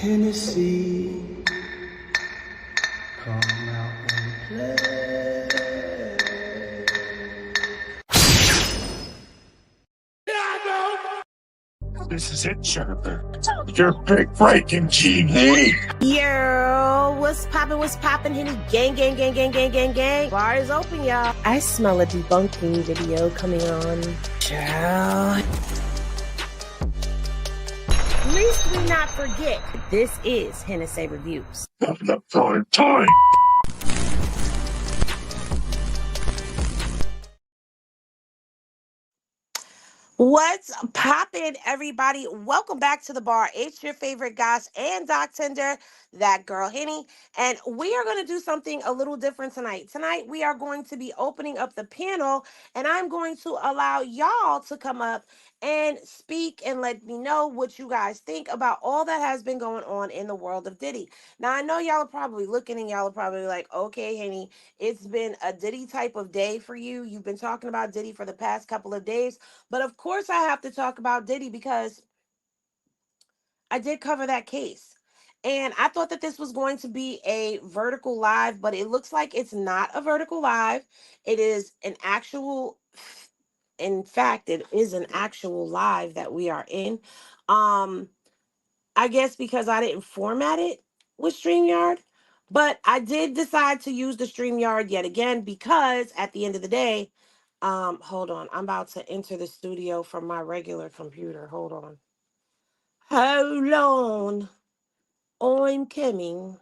Hennessy, come out and play. This is it, Jennifer. Your big breaking TV. Yo, what's poppin', Henny? Gang, gang, gang, gang, gang, gang, gang. Bar is open, y'all. I smell a debunking video coming on. Child. Least we not forget, this is Hennessy Reviews. Of the prime time. What's poppin', everybody? Welcome back to the bar. It's your favorite gosh and doc tender, that girl Henny. And we are going to do something a little different tonight. Tonight, we are going to be opening up the panel, and I'm going to allow y'all to come up and speak and let me know what you guys think about all that has been going on in the world of Diddy. Now, I know y'all are probably looking and y'all are probably like, okay, Henny, it's been a Diddy type of day for you. You've been talking about Diddy for the past couple of days. But of course, I have to talk about Diddy because I did cover that case. And I thought that this was going to be a vertical live, but it looks like it's not a vertical live. It is an actual, in fact, it is an actual live that we are in. I guess because I didn't format it with StreamYard, but I did decide to use the StreamYard yet again because at the end of the day, hold on, I'm about to enter the studio from my regular computer. Hold on. Hold on. I'm coming.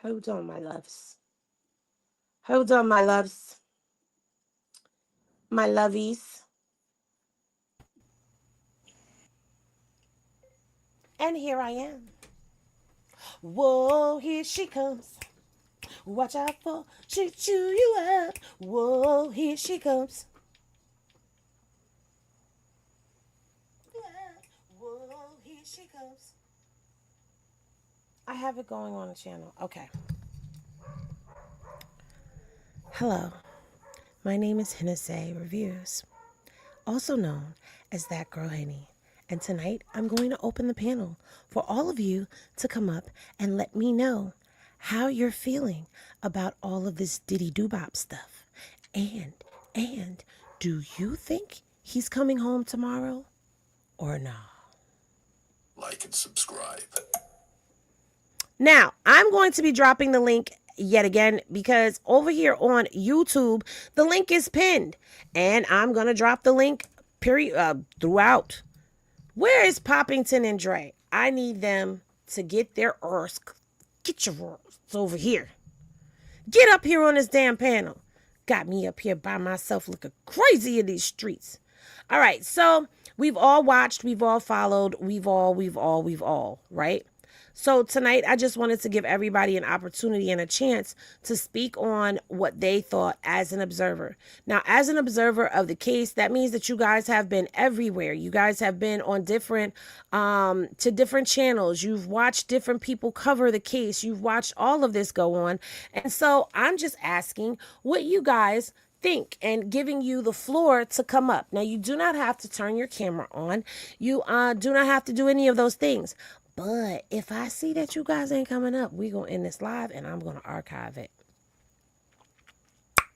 Hold on, my loves. Hold on, my loves. My lovies. And here I am. Whoa, here she comes. Watch out for she chew you up. Whoa, here she comes. Whoa, here she comes. I have it going on the channel. Okay. Hello. My name is Hennessy Reviews, also known as That Girl Henny. And tonight I'm going to open the panel for all of you to come up and let me know how you're feeling about all of this Diddy Doo-Bop stuff. And do you think he's coming home tomorrow or not? Like and subscribe. Now, I'm going to be dropping the link yet again because over here on YouTube, the link is pinned. And I'm going to drop the link throughout. Where is Poppington and Dre? I need them to get their earth. Get your earth over here. Get up here on this damn panel. Got me up here by myself looking crazy in these streets. All right, so we've all watched, we've all followed, we've all, right? So tonight, I just wanted to give everybody an opportunity and a chance to speak on what they thought as an observer. Now, as an observer of the case, that means that you guys have been everywhere. You guys have been on different channels. You've watched different people cover the case. You've watched all of this go on. And so I'm just asking what you guys think and giving you the floor to come up. Now, you do not have to turn your camera on. You do not have to do any of those things. But if I see that you guys ain't coming up, we're going to end this live and I'm going to archive it.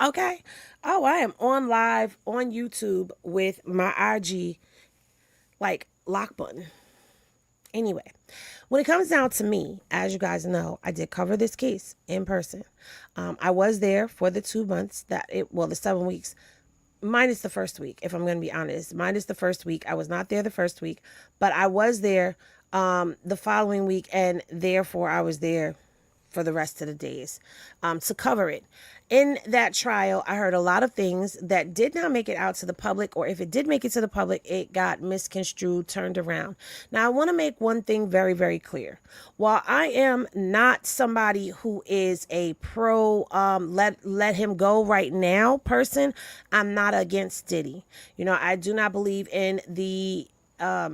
Okay? Oh, I am on live on YouTube with my IG, like, lock button. Anyway, when it comes down to me, as you guys know, I did cover this case in person. I was there for the 2 months the 7 weeks, minus the first week, if I'm going to be honest. Minus the first week. I was not there the first week, but I was there the following week, and therefore I was there for the rest of the days to cover it. In that trial, I heard a lot of things that did not make it out to the public, or if it did make it to the public, it got misconstrued, turned around. Now, I want to make one thing very, very clear. While I am not somebody who is a pro let him go right now person, I'm not against Diddy. You know, I do not believe in the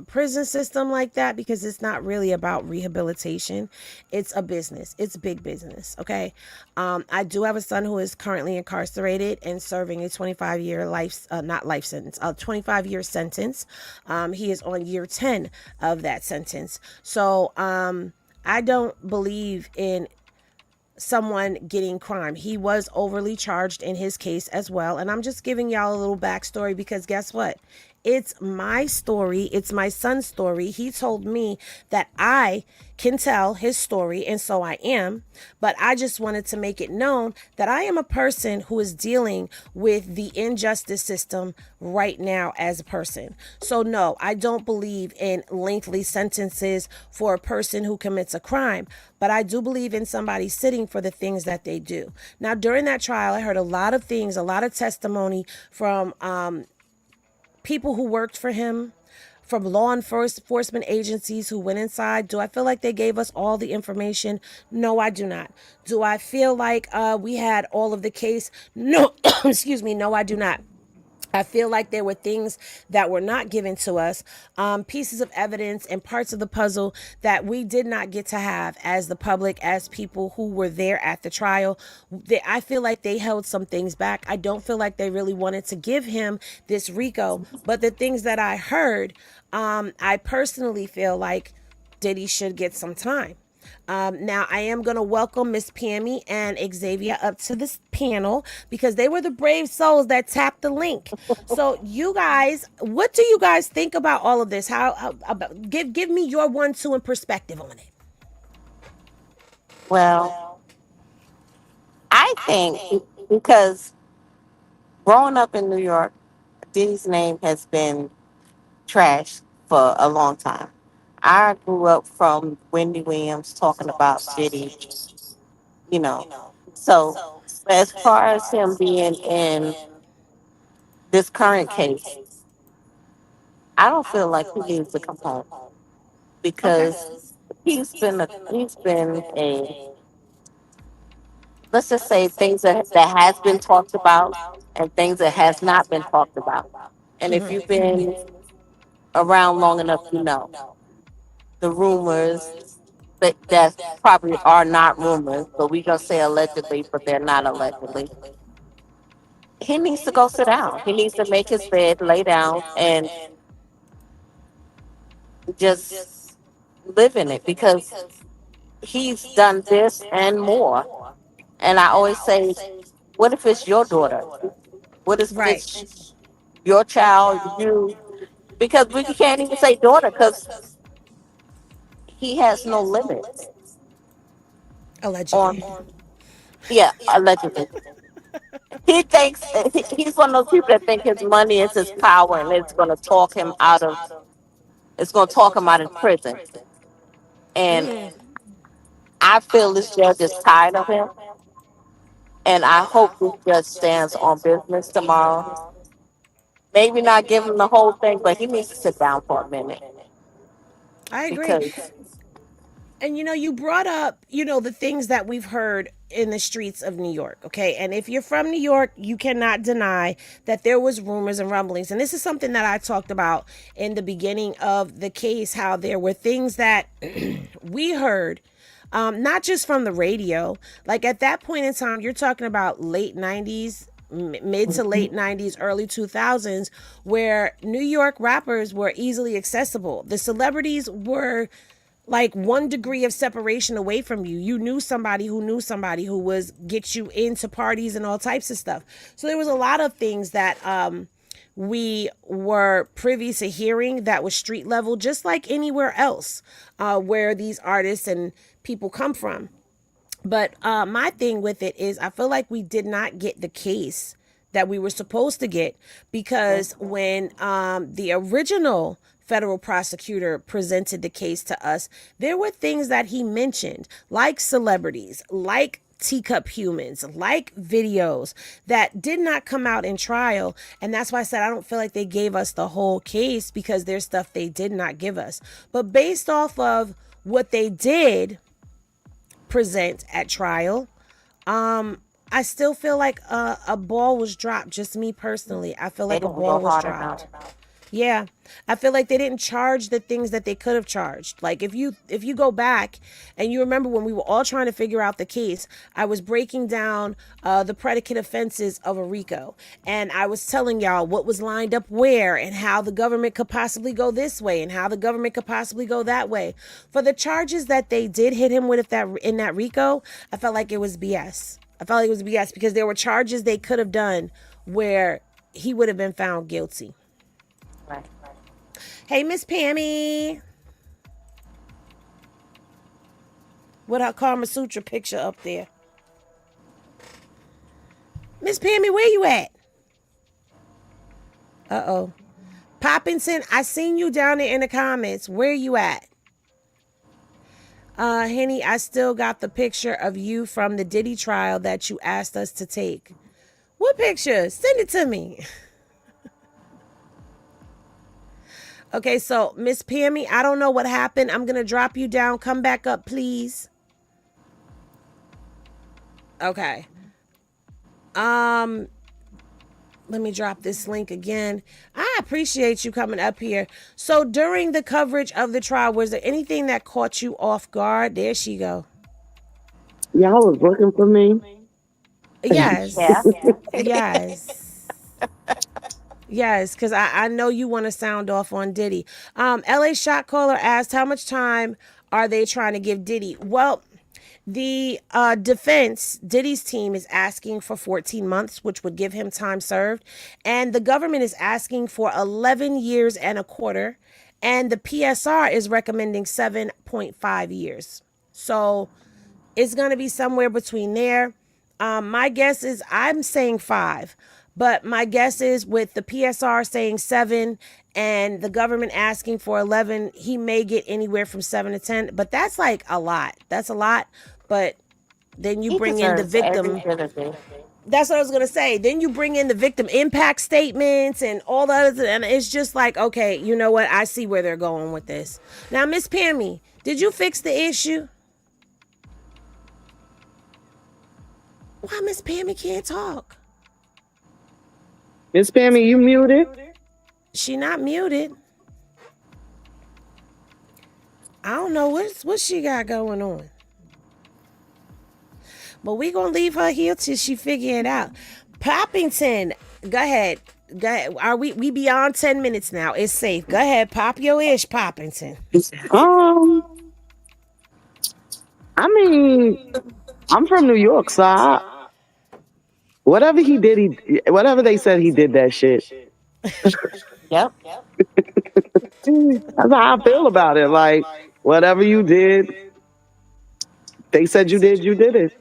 prison system like that because it's not really about rehabilitation. It's a business. It's big business. Okay. I do have a son who is currently incarcerated and serving a 25-year life, not life sentence, a 25-year sentence. He is on year 10 of that sentence. So I don't believe in someone getting crime. He was overly charged in his case as well. And I'm just giving y'all a little backstory because guess what? It's my story. It's my son's story. He told me that I can tell his story, and so I am. But I just wanted to make it known that I am a person who is dealing with the injustice system right now as a person. So, no, I don't believe in lengthy sentences for a person who commits a crime, but I do believe in somebody sitting for the things that they do. Now, during that trial, I heard a lot of things, a lot of testimony from people who worked for him, from law enforcement agencies who went inside. Do I feel like they gave us all the information? No, I do not. Do I feel like we had all of the case? No, excuse me. No, I do not. I feel like there were things that were not given to us, pieces of evidence and parts of the puzzle that we did not get to have as the public, as people who were there at the trial. I feel like they held some things back. I don't feel like they really wanted to give him this RICO. But the things that I heard, I personally feel like Diddy should get some time. Now, I am going to welcome Miss Pammy and Xavier up to this panel because they were the brave souls that tapped the link. So, you guys, what do you guys think about all of this? How about give me your 1, 2 and perspective on it. Well, I think because growing up in New York, Diddy's name has been trashed for a long time. I grew up from Wendy Williams talking about Diddy, you know. So, as far as him being in this current case, I don't feel like he needs to come home Okay. because he's been a let's just say things that has been talked about and things that has not been talked about. And if you've been around long enough, you know the rumors that probably are not rumors, but we gonna say allegedly, but they're not allegedly. He needs to go sit down. He needs to make his bed, lay down, and just live in it because he's done this and more. And I always say, what if it's your daughter? What if Right. it's your child? You because we can't even say daughter because he has no limits Allegedly. on. Yeah, allegedly. He thinks he's one of those people that think his money is his power and it's going to talk him out of it's going to talk him out of prison. And I feel this judge is tired of him, and I hope this judge stands on business tomorrow. Maybe not give him the whole thing, but he needs to sit down for a minute I agree. because And you brought up, the things that we've heard in the streets of New York, okay? And if you're from New York, you cannot deny that there was rumors and rumblings. And this is something that I talked about in the beginning of the case, how there were things that we heard, not just from the radio. Like at that point in time, you're talking about late 90s, mid to late 90s, early 2000s, where New York rappers were easily accessible. The celebrities were like 1 degree of separation away from you. You knew somebody who knew somebody who was get you into parties and all types of stuff. So there was a lot of things that we were privy to hearing that was street level, just like anywhere else where these artists and people come from. But my thing with it is, I feel like we did not get the case that we were supposed to get because when the original federal prosecutor presented the case to us, there were things that he mentioned, like celebrities, like teacup humans, like videos that did not come out in trial. And that's why I said I don't feel like they gave us the whole case because there's stuff they did not give us. But based off of what they did present at trial, I still feel like a ball was dropped. Just me personally, I feel they like a didn't go ball was hard enough. dropped. Yeah. I feel like they didn't charge the things that they could have charged. Like if you go back and you remember when we were all trying to figure out the case, I was breaking down the predicate offenses of a RICO, and I was telling y'all what was lined up where and how the government could possibly go this way and how the government could possibly go that way. For the charges that they did hit him with if that in that RICO, I felt like it was BS. I felt like it was BS because there were charges they could have done where he would have been found guilty. Right. Hey, Miss Pammy. With her Karma Sutra picture up there. Miss Pammy, where you at? Uh-oh. Poppington, I seen you down there in the comments. Where you at? Henny, I still got the picture of you from the Diddy trial that you asked us to take. What picture? Send it to me. Okay, so Miss Pammy, I don't know what happened. I'm gonna drop you down. Come back up, please. Okay. Let me drop this link again. I appreciate you coming up here. So during the coverage of the trial, was there anything that caught you off guard? There she go. Y'all was looking for me. Yeah. Yes. Yes. Yes, because I know you want to sound off on Diddy. LA Shot Caller asked, how much time are they trying to give Diddy? Well, the defense, Diddy's team, is asking for 14 months, which would give him time served. And the government is asking for 11 years and a quarter. And the PSR is recommending 7.5 years. So it's going to be somewhere between there. My guess is I'm saying 5. But my guess is with the PSR saying 7 and the government asking for 11, he may get anywhere from 7 to 10. But that's like a lot. That's a lot. But then you He bring in the deserves every victim. bit of it. That's what I was going to say. Then you bring in the victim impact statements and all the others. And it's just like, okay, you know what? I see where they're going with this. Now, Miss Pammy, did you fix the issue? Why Miss Pammy can't talk? Miss Pammy, you muted? She not muted. I don't know what she got going on. But we gonna leave her here till she figure it out. Poppington, go ahead. Go ahead. Are we beyond 10 minutes now? It's safe. Go ahead, pop your ish, Poppington. Um, I mean, I'm from New York, so whatever he did, whatever they said he did that shit. Yep. That's how I feel about it. Like, whatever you did, they said you did it.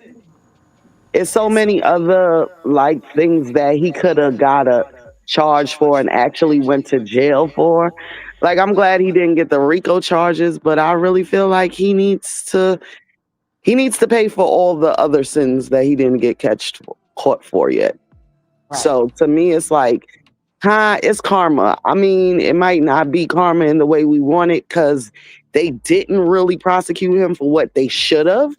It's so many other like things that he could have got a charge for and actually went to jail for. Like, I'm glad he didn't get the RICO charges, but I really feel like he needs to pay for all the other sins that he didn't get caught for yet. Right. So to me, it's like, it's karma. I mean, it might not be karma in the way we want it because they didn't really prosecute him for what they should have.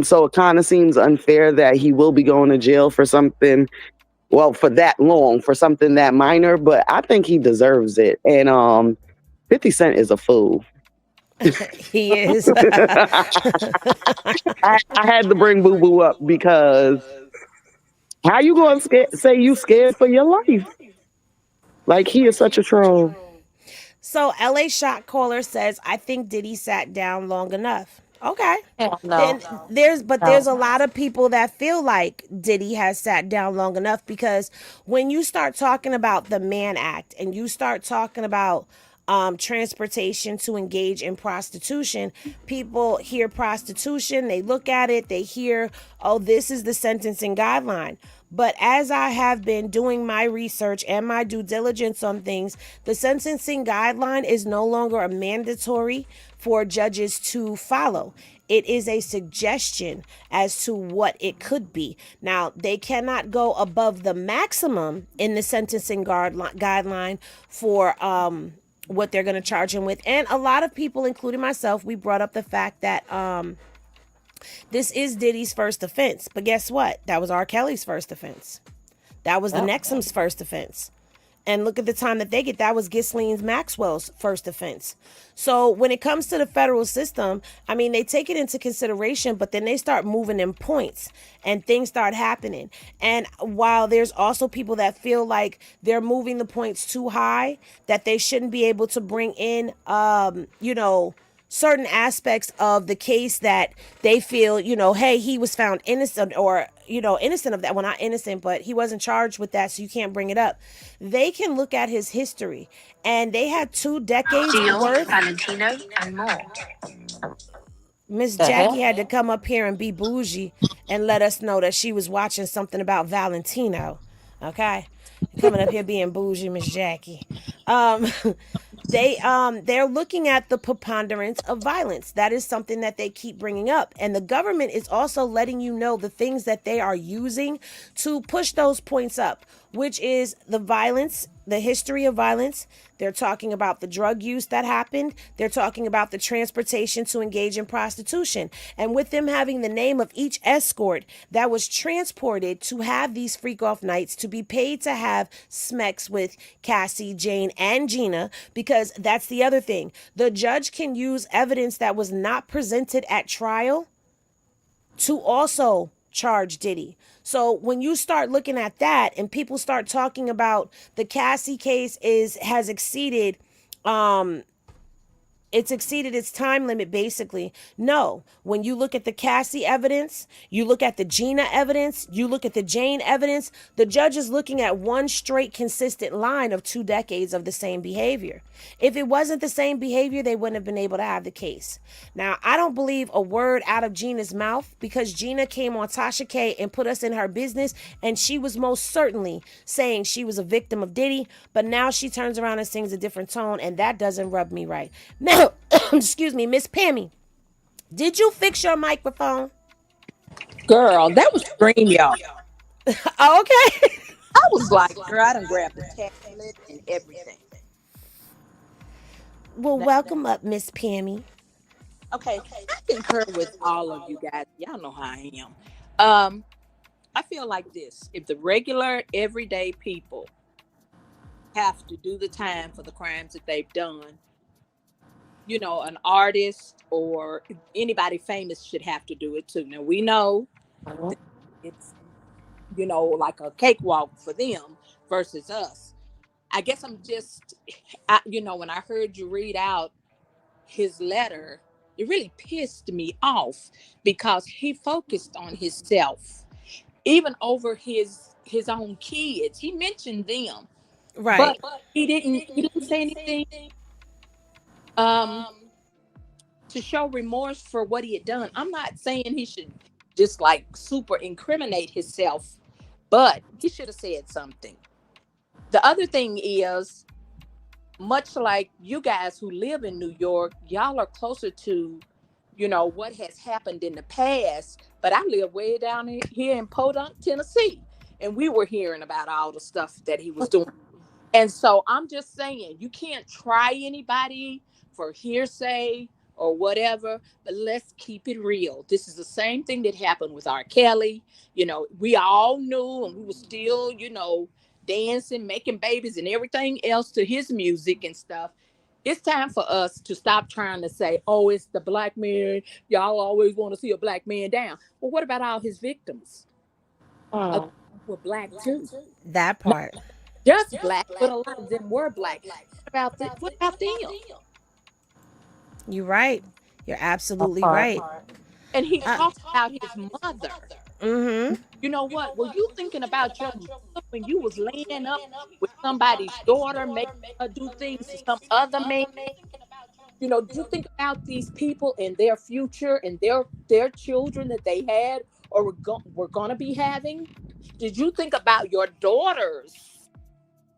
So it kind of seems unfair that he will be going to jail for something, well, for that long, for something that minor. But I think he deserves it. And 50 Cent is a fool. He is. I had to bring Boo Boo up because how you going to say you scared for your life? Like, he is such a troll. So LA Shot Caller says, I think Diddy sat down long enough. Okay. Hell no. Then there's No. a lot of people that feel like Diddy has sat down long enough because when you start talking about the Mann Act and you start talking about transportation to engage in prostitution, people hear prostitution, they look at it, they hear, oh, this is the sentencing guideline. But as I have been doing my research and my due diligence on things, the sentencing guideline is no longer a mandatory for judges to follow. It is a suggestion as to what it could be. Now, they cannot go above the maximum in the sentencing guideline for what they're going to charge him with. And a lot of people, including myself, we brought up the fact that this is Diddy's first offense. But guess what? That was R. Kelly's first offense. That was the Yep. Nexum's first offense. And look at the time that they get. That was Ghislaine Maxwell's first offense. So when it comes to the federal system, I mean, they take it into consideration, but then they start moving in points and things start happening. And while there's also people that feel like they're moving the points too high, that they shouldn't be able to bring in, certain aspects of the case that they feel, hey, he was found innocent or, innocent of that. Well, not innocent, but he wasn't charged with that, so you can't bring it up. They can look at his history, and they had 2 decades Jill, worth. Valentino, and more. Miss The Jackie hell? had to come up here and be bougie and let us know that she was watching something about Valentino. Okay? Coming up here being bougie, Miss Jackie. Um, they're looking at the preponderance of violence. That is something that they keep bringing up, and the government is also letting you know the things that they are using to push those points up, which is the violence, the history of violence. They're talking about the drug use that happened. They're talking about the transportation to engage in prostitution. And with them having the name of each escort that was transported to have these freak off nights, to be paid to have smex with Cassie, Jane, and Gina, because that's the other thing. The judge can use evidence that was not presented at trial to also charge Diddy. So when you start looking at that and people start talking about the Cassie case has exceeded it's exceeded its time limit, basically. No. When you look at the Cassie evidence, you look at the Gina evidence, you look at the Jane evidence, the judge is looking at one straight consistent line of 2 decades of the same behavior. If it wasn't the same behavior, they wouldn't have been able to have the case. Now, I don't believe a word out of Gina's mouth, because Gina came on Tasha K and put us in her business, and she was most certainly saying she was a victim of Diddy, but now she turns around and sings a different tone, and that doesn't rub me right. Now, excuse me, Miss Pammy, did you fix your microphone? Girl, that was dream, y'all. Oh, okay. I was like, girl, I done grabbed the tablet and everything. Well, Now, welcome up, Miss Pammy. okay, I concur with all of you guys. Y'all know how I am. Um, I feel like this: if the regular, everyday people have to do the time for the crimes that they've done, an artist or anybody famous should have to do it too. Now we know that it's like a cakewalk for them versus us. I guess I'm just, when I heard you read out his letter, it really pissed me off because he focused on himself, even over his own kids. He mentioned them, Right. but he didn't say anything um to show remorse for what he had done. I'm not saying he should just like super incriminate himself, but he should have said something. The other thing is, much like you guys who live in New York, y'all are closer to, what has happened in the past. But I live way down here in Podunk, Tennessee, and we were hearing about all the stuff that he was doing. And so I'm just saying, you can't try anybody for hearsay or whatever, but let's keep it real. This is the same thing that happened with R. Kelly. We all knew, and we were still, dancing, making babies, and everything else to his music and stuff. It's time for us to stop trying to say, oh, it's the black man. Y'all always want to see a black man down. Well, what about all his victims? A lot Mm. of them were black too. That part. Just black, but a lot of them were black. What about them? You're right. You're absolutely Apart. right. And he talked about his mother. Mm-hmm. You know what? Were you thinking about your mother when you was laying up with somebody's daughter, making her do things to some other man? Do you think about these people and their future and their children that they had or were gonna be having? Did you think about your daughters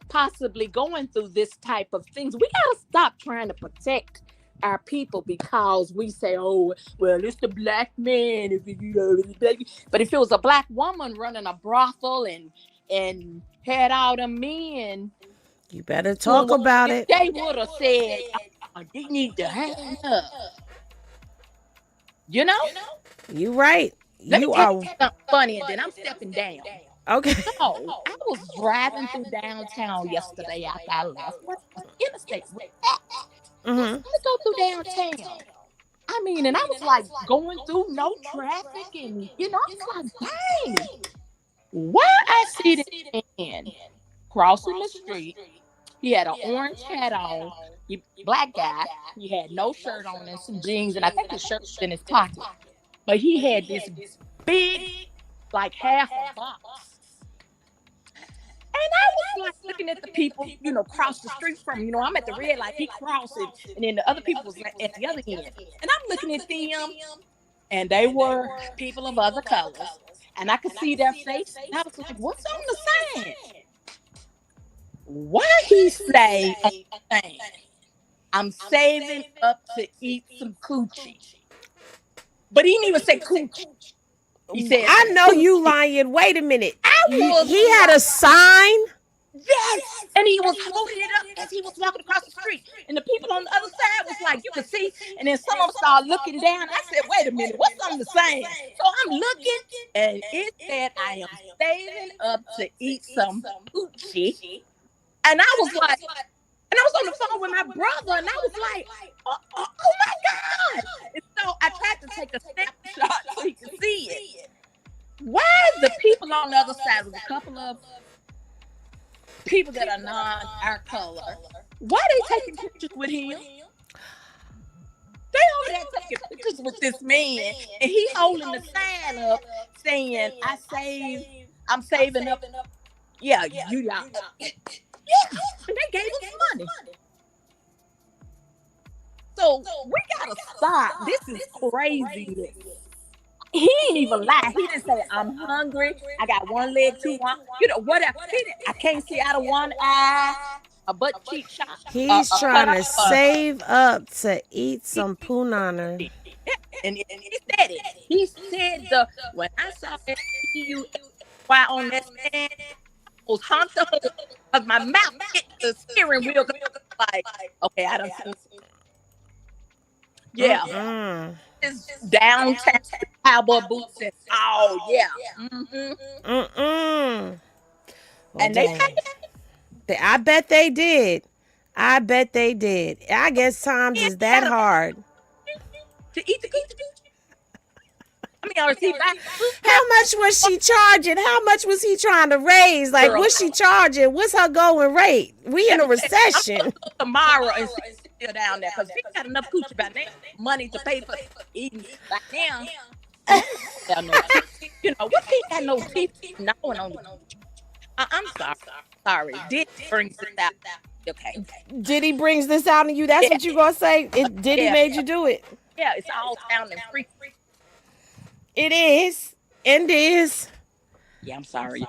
possibly going through this type of things? We gotta stop trying to protect our people because we say, "Oh, well, it's the black man." But if it was a black woman running a brothel and had all the men You better doing talk what about it. they would have said, they need to hang up. You know? You right. Let me You tell you are. something funny, and then I'm stepping down. Okay. So I was driving through downtown yesterday after I left. What interstate was that? I Mm-hmm. said, let me go through downtown. I mean, and I was like going through no traffic, and I was like, dang, why I see this man crossing the street. He had an orange hat on. He black guy. He had no shirt on and some jeans, and I think his shirt was in his pocket. But he had this big, like half a box. And I was like looking at the people, cross the street from, I'm at the red light, he crossing, and then the other people was at the other end. And I'm looking at them, and they were people of other colors. And I could see their face. And I was like, what's on the sign? Why he say on the thing, I'm saving up to eat some coochie. But he didn't even say coochie. He said I some know you coochie. lying. Wait a minute. I was He had a sign. yes. And he was holding it up as he was walking across the street. And the people on the other side was like, you could see. And then some of them started looking down. I said, wait a minute, what's on the sign? So I'm looking, and it said, I am saving up to eat some coochie. And I was like, and I was on the phone with my brother, and I was like, oh my God. And so I tried to take a snapshot so he could see it. Why the people on the other side was a couple of people that are non our color. Why they taking pictures with him? They over there taking pictures with this man, and he holding the sign up saying, I'm saving up. Yeah, y'all. Yeah, and they gave us money. So we gotta stop. This is craziness. He didn't even lie. He didn't say, I'm hungry. I got one leg too long. Whatever. I can't see out of one eye. A butt cheek shot. He's A cut trying to off. save up to eat some punana. Yeah, and he said it. He said when I saw that PUY on that stand, I was humped up because my mouth hit the steering wheel. Like, okay, I don't see. Yeah. Mm-mm. It's downtown cowboy boots and yeah. Mm-mm. Well, And they dang. I bet they did. I bet they did. I guess times paid is that hard. to eat the coochie. I mean, or is he back? How much was she charging? How much was he trying to raise? Like, Girl, what's she charging? What's her going rate? We in let a me tell you, I'm recession. gonna go tomorrow and see if he's still down there because he got enough coochie by now, money to pay for eating by now. He got no teeth. What he got no teeth? Gnawing on the I'm sorry. Did brings this out. Okay. Diddy brings this out in you. That's Yeah. what you gonna say? Diddy Yeah. made you do it. Yeah. It's all sounding freaky. It is. And is. Yeah. I'm sorry.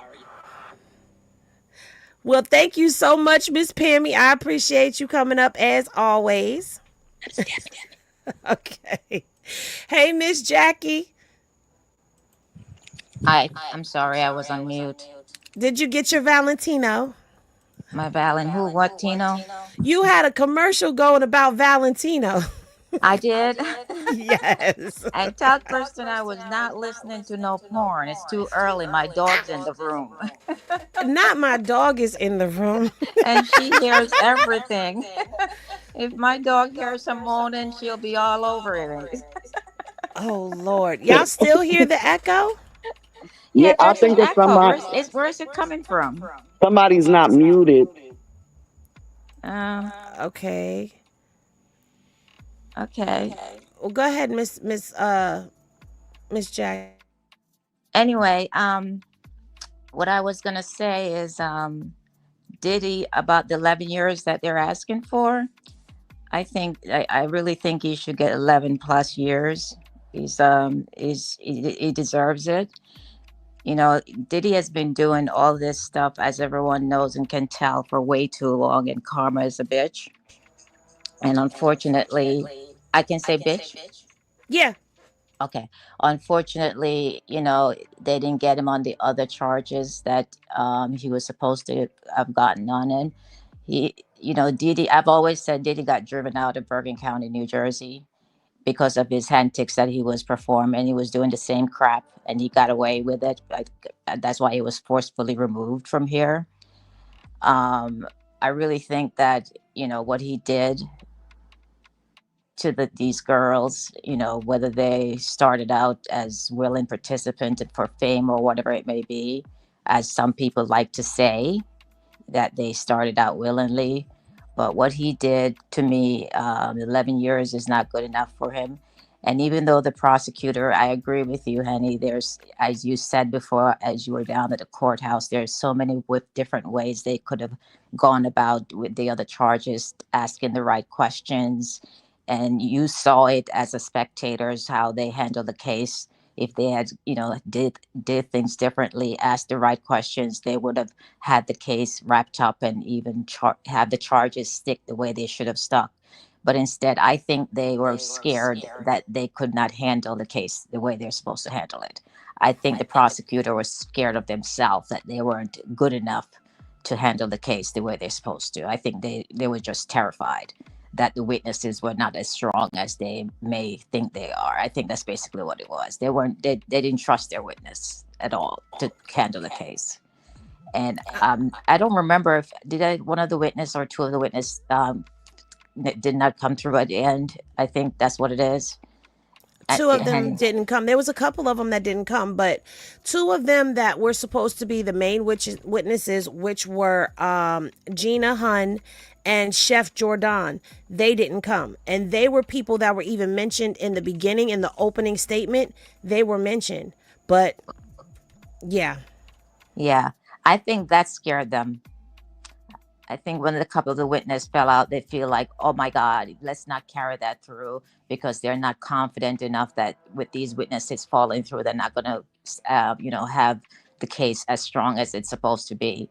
Well, thank you so much, Miss Pammy. I appreciate you coming up as always. Okay. Hey, Miss Jackie. I'm sorry, I was on mute. Did you get your Valentino? My Valen, who, what, Tino? You had a commercial going about Valentino. I did. Yes. And tell Kristen I was not listening to no porn. It's too early. My dog's in the room. Not my dog is in the room. And she hears everything. If my dog hears some moaning, she'll be all over it. Oh, Lord. Y'all still hear the echo? Yeah, Yeah, I there's an think it's echo. Where's it coming from? somebody's not muted. Uh, Okay. okay. Well, go ahead, Miss Jackie. Anyway, what I was gonna say is, Diddy, about the 11 years that they're asking for. I really think he should get 11 plus years. He deserves it. Diddy has been doing all this stuff, as everyone knows and can tell, for way too long, and karma is a bitch. And unfortunately, I can say bitch. Yeah. Okay. Unfortunately, they didn't get him on the other charges that he was supposed to have gotten on. And Diddy, I've always said Diddy got driven out of Bergen County, New Jersey, because of his antics that he was performing. He was doing the same crap and he got away with it. That's why he was forcefully removed from here. Um, I really think that, what he did to these girls, whether they started out as willing participants for fame or whatever it may be, as some people like to say, that they started out willingly. But what he did to me, 11 years is not good enough for him. And even though the prosecutor, I agree with you, Henny, there's, as you said before, as you were down at the courthouse, there's so many with different ways they could have gone about with the other charges, asking the right questions. And you saw it as a spectators, how they handled the case. If they had, did things differently, asked the right questions, they would have had the case wrapped up and even have the charges stick the way they should have stuck. But instead, I think they were scared that they could not handle the case the way they're supposed to handle it. I think the prosecutor was scared of themselves that they weren't good enough to handle the case the way they're supposed to. I think they were just terrified that the witnesses were not as strong as they may think they are. I think that's basically what it was. They didn't trust their witness at all to handle the case. And I don't remember if one of the witness or two of the witness did not come through at the end. I think that's what it is. Two of them And didn't come. There was a couple of them that didn't come, but two of them that were supposed to be the main witnesses, which were Gina Hun and Chef Jordan, they didn't come. And they were people that were even mentioned in the beginning, in the opening statement. They were mentioned. But yeah. yeah, I think that scared them. I think when a couple of the witness fell out, they feel like, oh my God, let's not carry that through, because they're not confident enough that with these witnesses falling through, they're not going to, have the case as strong as it's supposed to be.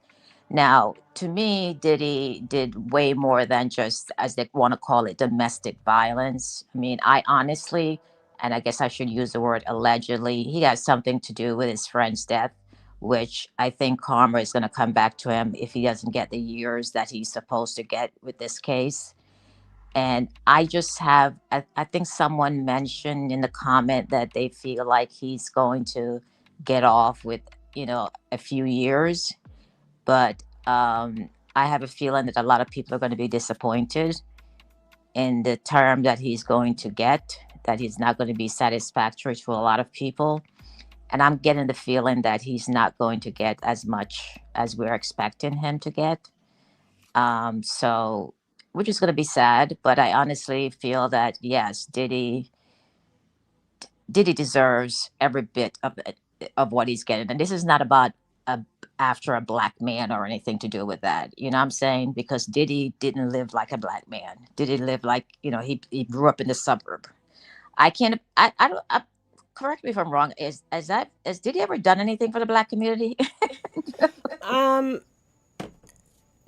Now, to me, Diddy did way more than just, as they want to call it, domestic violence. I mean, I honestly, and I guess I should use the word allegedly, he has something to do with his friend's death, which I think karma is going to come back to him if he doesn't get the years that he's supposed to get with this case. And I think someone mentioned in the comment that they feel like he's going to get off with, a few years. But I have a feeling that a lot of people are going to be disappointed in the term that he's going to get, that he's not going to be satisfactory to a lot of people. And I'm getting the feeling that he's not going to get as much as we're expecting him to get. So, which is going to be sad. But I honestly feel that yes, Diddy deserves every bit of it, of what he's getting. And this is not about a, after a black man or anything to do with that. You know what I'm saying? Because Diddy didn't live like a black man. Diddy lived like, he grew up in the suburb. I can't. I don't. Correct me if I'm wrong. Has Diddy ever done anything for the black community? Um,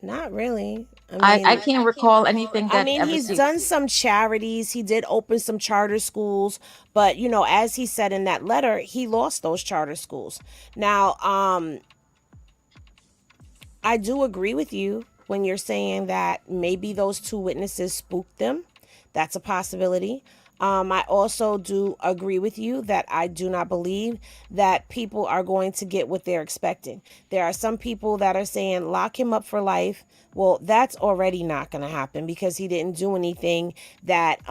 Not really. I can't recall anything I that mean, ever. he's done some charities. He did open some charter schools, but as he said in that letter, he lost those charter schools. Now, I do agree with you when you're saying that maybe those two witnesses spooked them. That's a possibility. I also do agree with you that I do not believe that people are going to get what they're expecting. There are some people that are saying lock him up for life. Well, that's already not going to happen because he didn't do anything that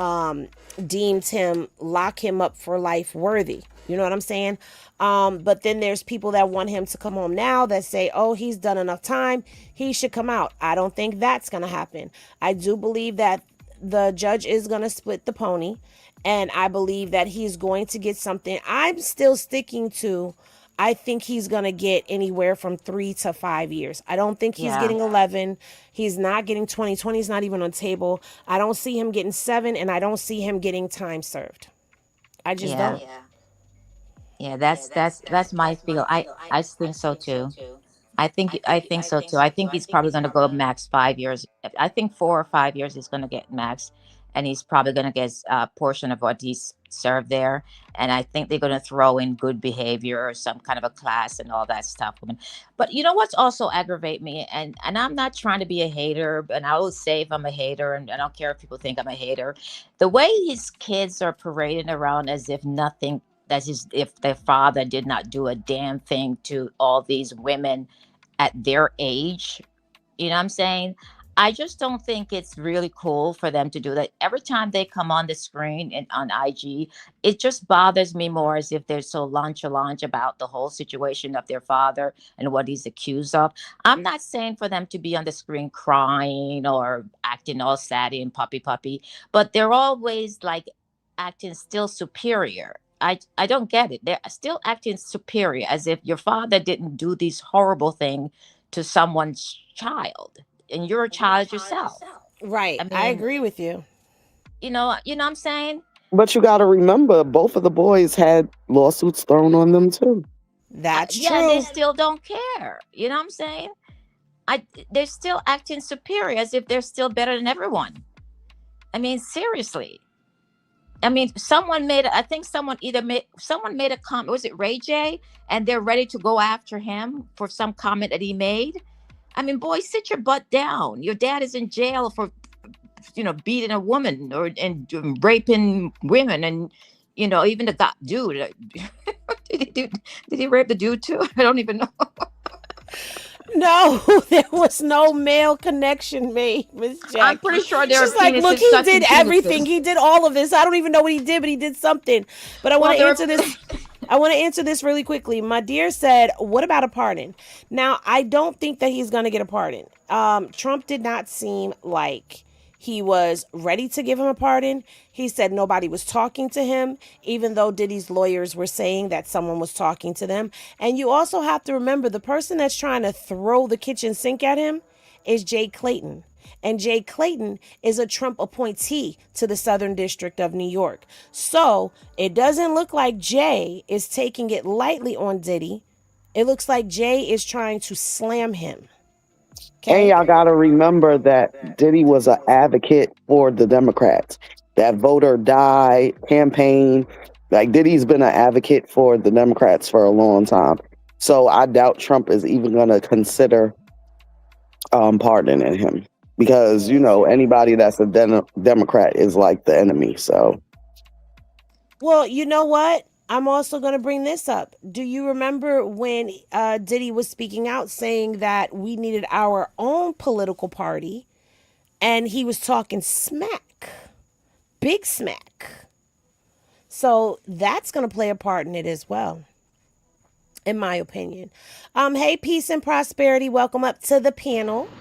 deemed him lock him up for life worthy. You know what I'm saying? But then there's people that want him to come home now that say, oh, he's done enough time. He should come out. I don't think that's going to happen. I do believe that the judge is going to split the pony. And I believe that he's going to get something. I'm still sticking to, I think he's going to get anywhere from 3 to 5 years. I don't think he's Yeah, getting 11. He's not getting 20. 20 is not even on the table. I don't see him getting 7, and I don't see him getting time served. I just yeah, don't. yeah. That's my feel. I think so too. I think so too. I think he's probably going to go max 5 years. I think 4 or 5 years he's going to get max, and he's probably going to get a portion of what he's serve there. And I think they're going to throw in good behavior or some kind of a class and all that stuff. But you know what's also aggravate me, and I'm not trying to be a hater, and I will say if I'm a hater, and I don't care if people think I'm a hater. The way his kids are parading around as if nothing, that is, if their father did not do a damn thing to all these women at their age, you know what I'm saying? I just don't think it's really cool for them to do that. Every time they come on the screen and on IG, it just bothers me more as if they're so nonchalant about the whole situation of their father and what he's accused of. I'm not saying for them to be on the screen crying or acting all satty and puppy, but they're always like acting still superior. I don't get it. They're still acting superior as if your father didn't do these horrible things to someone's child, and you're a child yourself. Right. I I mean, agree with you. you know what I'm saying? But you got to remember, both of the boys had lawsuits thrown on them too. That's Yeah, and they true. still don't care. You know what I'm saying? I They're still acting superior as if they're still better than everyone. I mean, seriously. I mean, I think someone made a comment. Was it Ray J? And they're ready to go after him for some comment that he made. I mean, boy, sit your butt down. Your dad is in jail for beating a woman or and raping women, and even the guy dude. did he do, did he rape the dude too? I don't even know. No, there was no male connection made, Miss I'm pretty Jackie. sure there are She's like, look, penises he did touching everything. penises. He did all of this. I don't even know what he did, but he did something. But I want Well, to there are. answer this. I want to answer this really quickly. My dear said, what about a pardon? Now, I don't think that he's going to get a pardon. Trump did not seem like he was ready to give him a pardon. He said nobody was talking to him, even though Diddy's lawyers were saying that someone was talking to them. And you also have to remember the person that's trying to throw the kitchen sink at him is Jay Clayton. And Jay Clayton is a Trump appointee to the Southern District of New York. So it doesn't look like Jay is taking it lightly on Diddy. It looks like Jay is trying to slam him. And Okay? y'all got to remember that Diddy was an advocate for the Democrats. That vote or die campaign, like Diddy's been an advocate for the Democrats for a long time. So I doubt Trump is even going to consider pardoning him because anybody that's a Democrat is like the enemy. So Well, you know what? I'm also going to bring this up. Do you remember when Diddy was speaking out saying that we needed our own political party and he was talking smack, big smack? So that's going to play a part in it as well, in my opinion. Hey, peace and prosperity. Welcome up to the panel.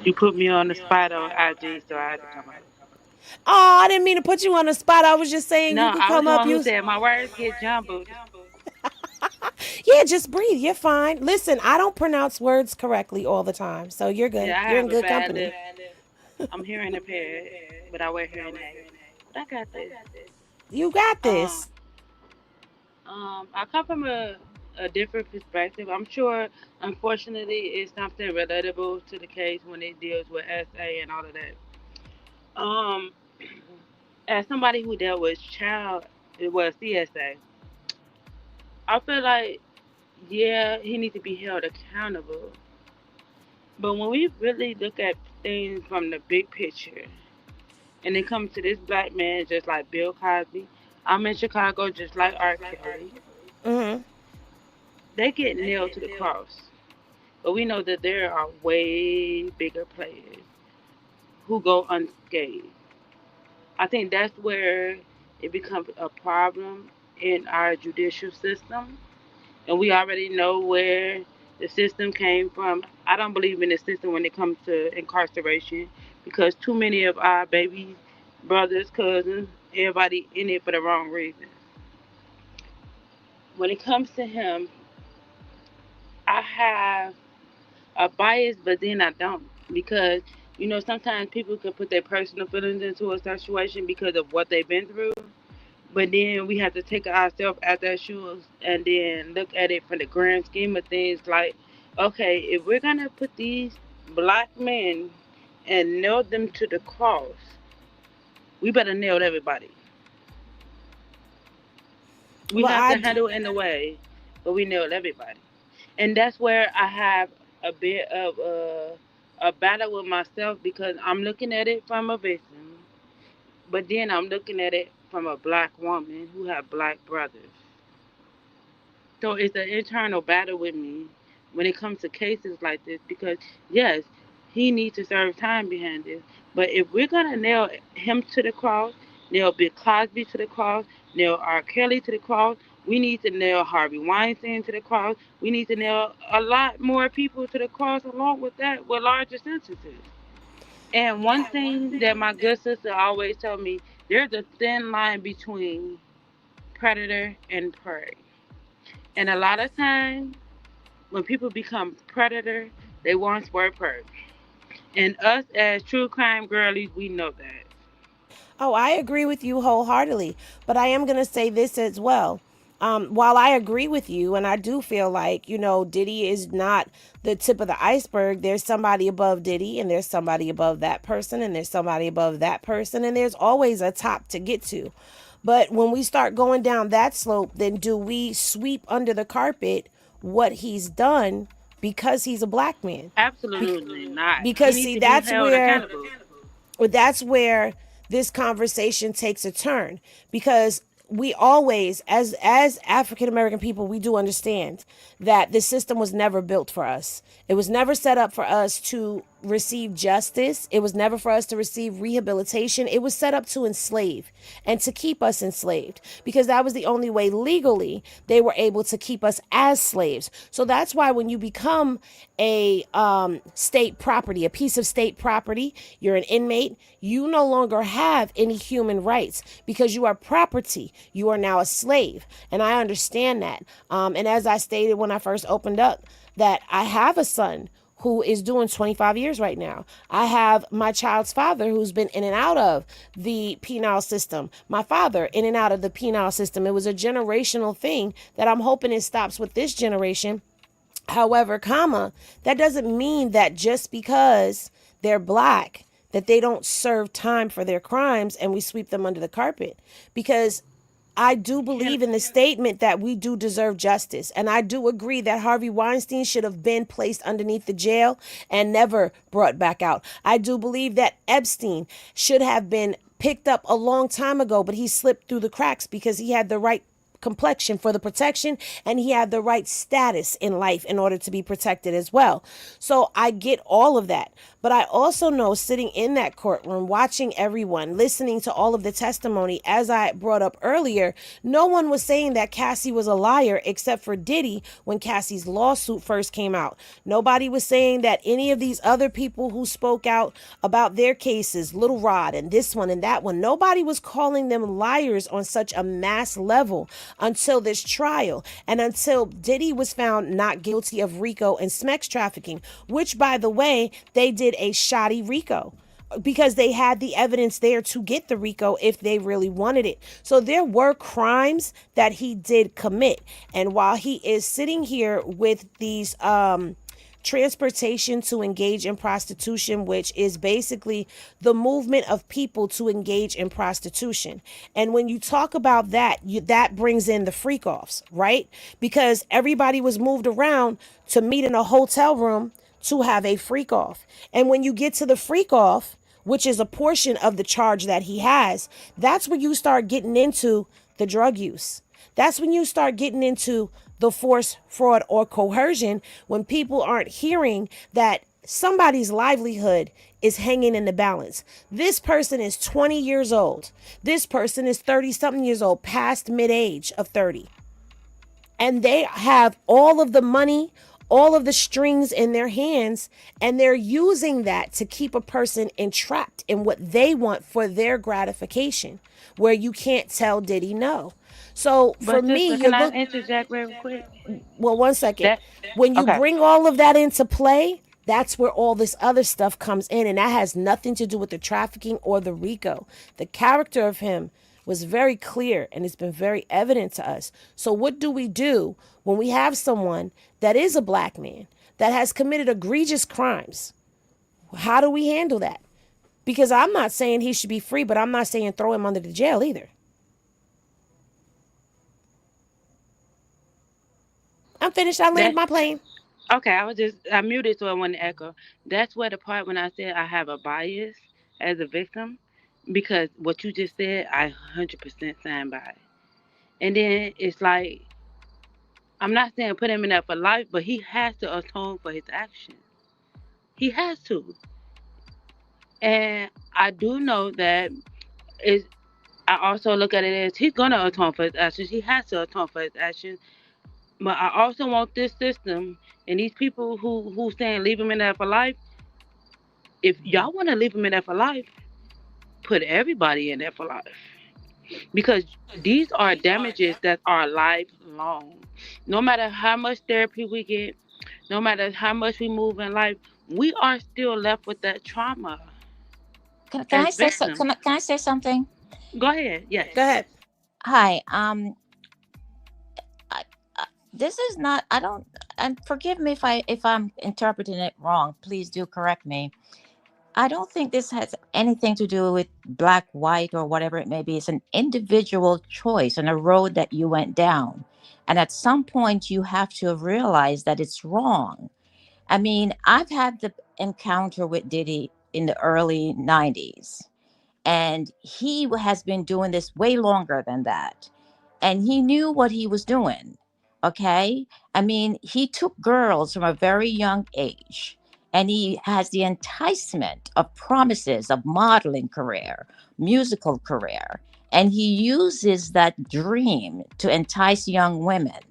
You put me on the spot on IG, so I had to come up. Oh, I didn't mean to put you on the spot. I was just saying No, you could I was come the up. one who You, said my words get jumbled. yeah, just breathe. You're fine. Listen, I don't pronounce words correctly all the time, so you're good. Yeah, I You're in have a good bad company. lip. I'm hearing impaired, but I wear hearing aids. But I got this. You got Um, this. I come from a different perspective. I'm sure, unfortunately, it's something relatable to the case when it deals with SA and all of that. Um, as somebody who dealt with child, it was CSA. I feel like yeah, he needs to be held accountable. But when we really look at things from the big picture, and it comes to this black man just like Bill Cosby, I'm in Chicago just like R. Kelly, Mm-hmm. they get nailed to the cross. But we know that there are way bigger players who go unscathed. I think that's where it becomes a problem in our judicial system. And we already know where the system came from. I don't believe in the system when it comes to incarceration because too many of our baby brothers, cousins, everybody in it for the wrong reason. When it comes to him, I have a bias, but then I don't because sometimes people can put their personal feelings into a situation because of what they've been through. But then we have to take ourselves out their shoes and then look at it from the grand scheme of things. Like, okay, if we're gonna put these black men and nail them to the cross, we better nail everybody. We Well, have to handle it in a way, but we nailed everybody. And that's where I have a bit of a battle with myself because I'm looking at it from a victim, but then I'm looking at it from a black woman who have black brothers. So it's an internal battle with me when it comes to cases like this because yes, he needs to serve time behind this. But if we're gonna nail him to the cross, nail Bill Cosby to the cross, nail R. Kelly to the cross, we need to nail Harvey Weinstein to the cross. We need to nail a lot more people to the cross along with that with larger sentences. And one thing that my good sister always told me, there's a thin line between predator and prey. And a lot of times when people become predator, they once were prey. And us as true crime girlies, we know that. Oh, I agree with you wholeheartedly. But I am going to say this as well. While I agree with you, and I do feel like, Diddy is not the tip of the iceberg, there's somebody above Diddy, and there's somebody above that person, and there's somebody above that person, and there's always a top to get to. But when we start going down that slope, then do we sweep under the carpet what he's done because he's a black man? Absolutely not. He Because needs see, to be held accountable. that's where this conversation takes a turn, because we always, as African American people, we do understand that the system was never built for us. It was never set up for us to receive justice. It was never for us to receive rehabilitation. It was set up to enslave and to keep us enslaved, because that was the only way legally they were able to keep us as slaves. So that's why when you become a state property, a piece of state property, you're an inmate, you no longer have any human rights because you are property. You are now a slave. And I understand that. And as I stated when I first opened up, that I have a son who is doing 25 years right now. I have my child's father who's been in and out of the penal system. My father in and out of the penal system. It was a generational thing that I'm hoping it stops with this generation. However, that doesn't mean that just because they're black that they don't serve time for their crimes and we sweep them under the carpet. Because I do Can believe in the statement that we do deserve justice. And I do agree that Harvey Weinstein should have been placed underneath the jail and never brought back out. I do believe that Epstein should have been picked up a long time ago, but he slipped through the cracks because he had the right complexion for the protection and he had the right status in life in order to be protected as well. So I get all of that. But I also know, sitting in that courtroom, watching everyone, listening to all of the testimony, as I brought up earlier, no one was saying that Cassie was a liar except for Diddy when Cassie's lawsuit first came out. Nobody was saying that any of these other people who spoke out about their cases, Little Rod and this one and that one, nobody was calling them liars on such a mass level until this trial and until Diddy was found not guilty of RICO and SMEX trafficking, which, by the way, they did a shoddy RICO because they had the evidence there to get the RICO if they really wanted it. So there were crimes that he did commit. And while he is sitting here with these transportation to engage in prostitution, which is basically the movement of people to engage in prostitution. And when you talk about that, that brings in the freak offs, right? Because everybody was moved around to meet in a hotel room to have a freak off. And when you get to the freak off, which is a portion of the charge that he has, that's when you start getting into the drug use. That's when you start getting into the force, fraud, or coercion, when people aren't hearing that somebody's livelihood is hanging in the balance. This person is 20 years old. This person is 30 something years old, past mid age of 30. And they have all of the money, all of the strings in their hands, and they're using that to keep a person entrapped in what they want for their gratification, where you can't tell Diddy no. So for but me, sister, you can I look, interject real quick? well, one second. That When you okay. bring all of that into play, that's where all this other stuff comes in. And that has nothing to do with the trafficking or the RICO. The character of him was very clear and it's been very evident to us. So what do we do when we have someone that is a black man that has committed egregious crimes? How do we handle that? Because I'm not saying he should be free, but I'm not saying throw him under the jail either. I'm finished. I land That my plane. okay, I muted so I wouldn't echo. That's where the part when I said I have a bias as a victim, because what you just said, I 100% stand by. And then it's like I'm not saying put him in there for life, but he has to atone for his actions. He has to. And I do know that is I also look at it as he's gonna atone for his actions. He has to atone for his actions. But I also want this system and these people who saying leave him in there for life. If y'all want to leave him in there for life, put everybody in there for life, because these are damages that are lifelong. No matter how much therapy we get, no matter how much we move in life, we are still left with that trauma Can as I say so? victims. Can I say something? Go ahead. Yes. Go ahead. Hi. I, this is not. I don't. And forgive me if I'm interpreting it wrong. Please do correct me. I don't think this has anything to do with black, white, or whatever it may be. It's an individual choice and a road that you went down. And at some point, you have to realize that it's wrong. I mean, I've had the encounter with Diddy in the early 90s, and he has been doing this way longer than that. And he knew what he was doing. Okay. I mean, he took girls from a very young age, and he has the enticement of promises of modeling career, musical career. And he uses that dream to entice young women.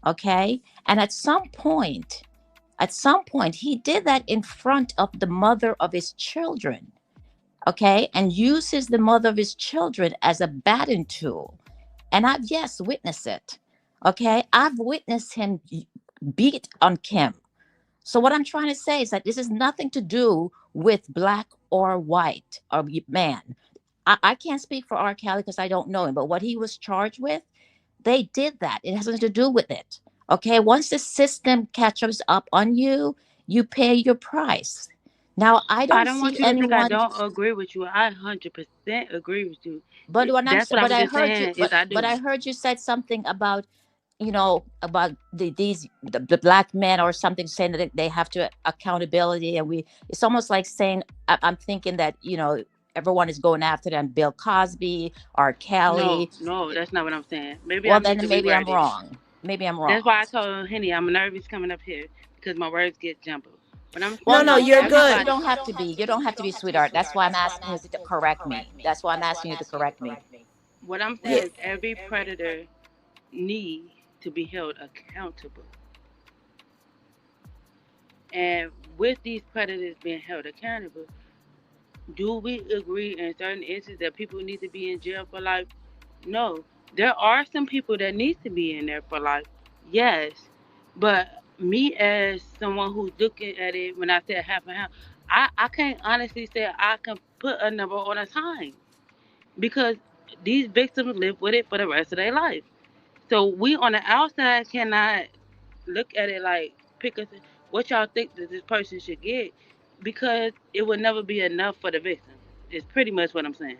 Okay. And at some point, he did that in front of the mother of his children, okay, and uses the mother of his children as a batting tool. And I've, yes, witnessed it. Okay, I've witnessed him beat on Kim. So what I'm trying to say is that this is nothing to do with black or white or man. I can't speak for R. Kelly because I don't know him, but what he was charged with, they did that. It has nothing to do with it. Okay, once the system catches up on you, you pay your price. Now, I I don't don't see want you to think I anyone. don't agree with you. I 100% agree with you. But when That's what I but was I just heard you, saying is I but do. I heard you said something about, about the black men or something, saying that they have to accountability, and we, it's almost like saying, I'm thinking that, everyone is going after them, Bill Cosby, R. No, Kelly. no, that's not what I'm saying. Maybe I Well, need then to maybe I'm reword it. wrong. Maybe I'm That's why wrong. I told Henny I'm nervous coming up here because my words get jumbled. What I'm No, Well, no, saying no, is you're you good. everybody. don't have to be. You don't have to be, sweetheart. That's why I'm asking you to correct me. That's why I'm asking you to correct me. What I'm Yeah. saying is every predator needs to be held accountable. And with these predators being held accountable, do we agree in certain instances that people need to be in jail for life? No. There are some people that need to be in there for life. Yes. But me as someone who's looking at it when I said half and half, I can't honestly say I can put a number on a time because these victims live with it for the rest of their life. So we on the outside cannot look at it like pick a what y'all think that this person should get because it would never be enough for the victim. It's pretty much what I'm saying.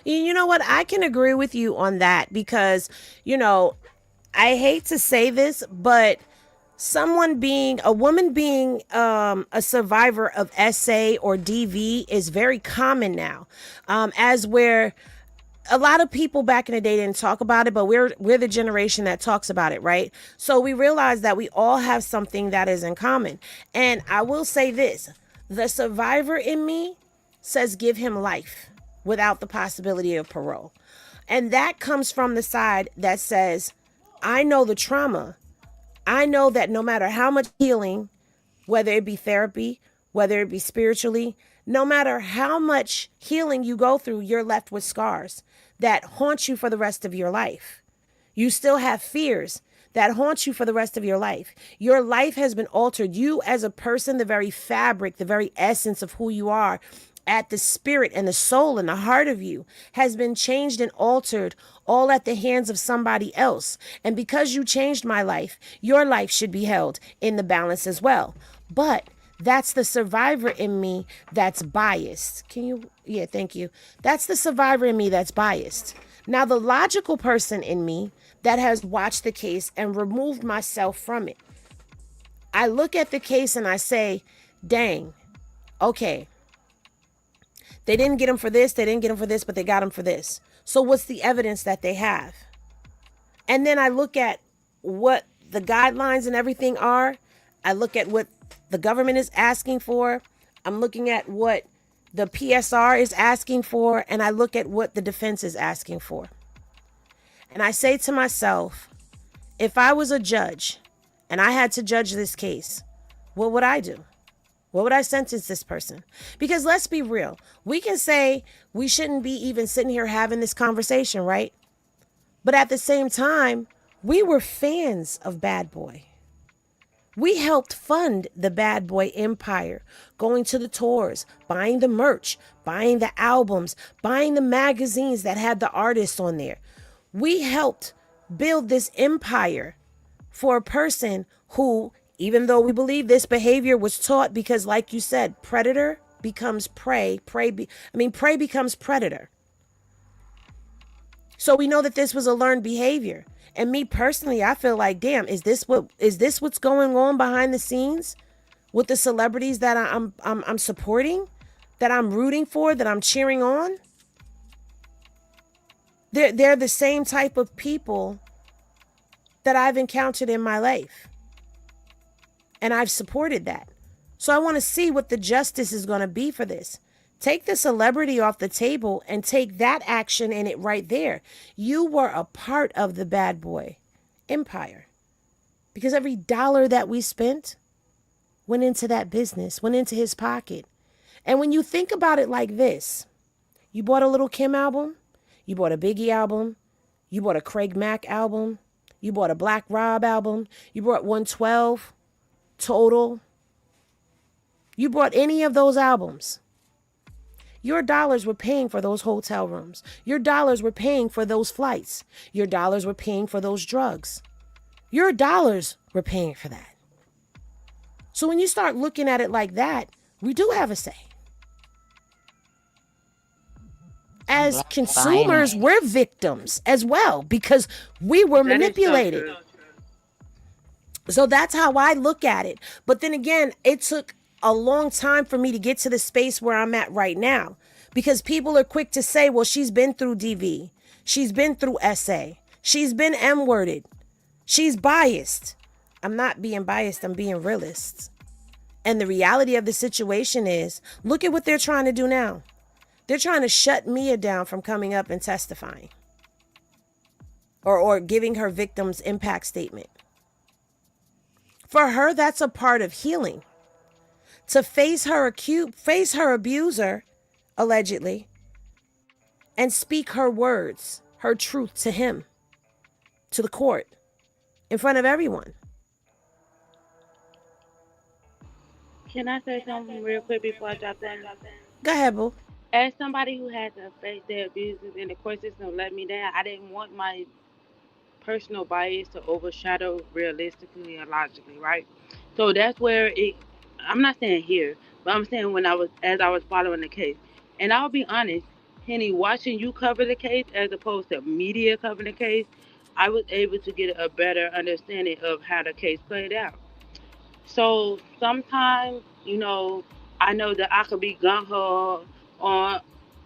You know what? I can agree with you on that because, you know, I hate to say this, but a woman being a survivor of SA or DV is very common now, as where a lot of people back in the day didn't talk about it, but we're the generation that talks about it, right? So we realize that we all have something that is in common. And I will say this, the survivor in me says give him life without the possibility of parole. And that comes from the side that says, I know the trauma. I know that no matter how much healing, whether it be therapy, whether it be spiritually, no matter how much healing you go through, you're left with scars that haunt you for the rest of your life. You still have fears that haunt you for the rest of your life. Your life has been altered. You, as a person, the very fabric, the very essence of who you are, at the spirit and the soul and the heart of you, has been changed and altered, all at the hands of somebody else. And because you changed my life, your life should be held in the balance as well. But that's the survivor in me that's biased. Can you Yeah, thank you. That's the survivor in me that's biased. Now, the logical person in me that has watched the case and removed myself from it, I look at the case and I say, dang, okay, they didn't get him for this, they didn't get him for this, but they got him for this. So, what's the evidence that they have? And then I look at what the guidelines and everything are. I look at what the government is asking for. I'm looking at what the PSR is asking for. And I look at what the defense is asking for. And I say to myself, if I was a judge and I had to judge this case, what would I do? What would I sentence this person? Because let's be real. We can say we shouldn't be even sitting here having this conversation, right? But at the same time, we were fans of Bad Boy. We helped fund the Bad Boy empire, going to the tours, buying the merch, buying the albums, buying the magazines that had the artists on there. We helped build this empire for a person who, even though we believe this behavior was taught, because like you said, predator becomes prey, prey becomes predator. So we know that this was a learned behavior. And me personally, I feel like, damn, is this what's going on behind the scenes with the celebrities that I'm supporting, that I'm rooting for, that I'm cheering on? They're the same type of people that I've encountered in my life. And I've supported that. So I want to see what the justice is going to be for this. Take the celebrity off the table and take that action in it right there. You were a part of the Bad Boy empire. Because every dollar that we spent went into that business, went into his pocket. And when you think about it like this, you bought a Little Kim album, you bought a Biggie album, you bought a Craig Mack album, you bought a Black Rob album, you bought 112, Total. You bought any of those albums. Your dollars were paying for those hotel rooms. Your dollars were paying for those flights. Your dollars were paying for those drugs. Your dollars were paying for that. So when you start looking at it like that, we do have a say. As consumers, we're victims as well because we were manipulated. So that's how I look at it. But then again, it took a long time for me to get to the space where I'm at right now because people are quick to say, well, she's been through DV. She's been through SA. She's been M-worded. She's biased. I'm not being biased. I'm being realist. And the reality of the situation is, look at what they're trying to do now. They're trying to shut Mia down from coming up and testifying or giving her victim's impact statement. For her, that's a part of healing. To face her abuser, allegedly, and speak her words, her truth to him, to the court, in front of everyone. Can I say something real quick before I drop in? Go ahead, boo. As somebody who had to face their abuses and the court system let me down, I didn't want my personal bias to overshadow realistically and logically, right? So that's where it. I'm not saying here, but I'm saying when as I was following the case, and I'll be honest, Henny, watching you cover the case as opposed to media covering the case, I was able to get a better understanding of how the case played out. So sometimes, I know that I could be gung ho on,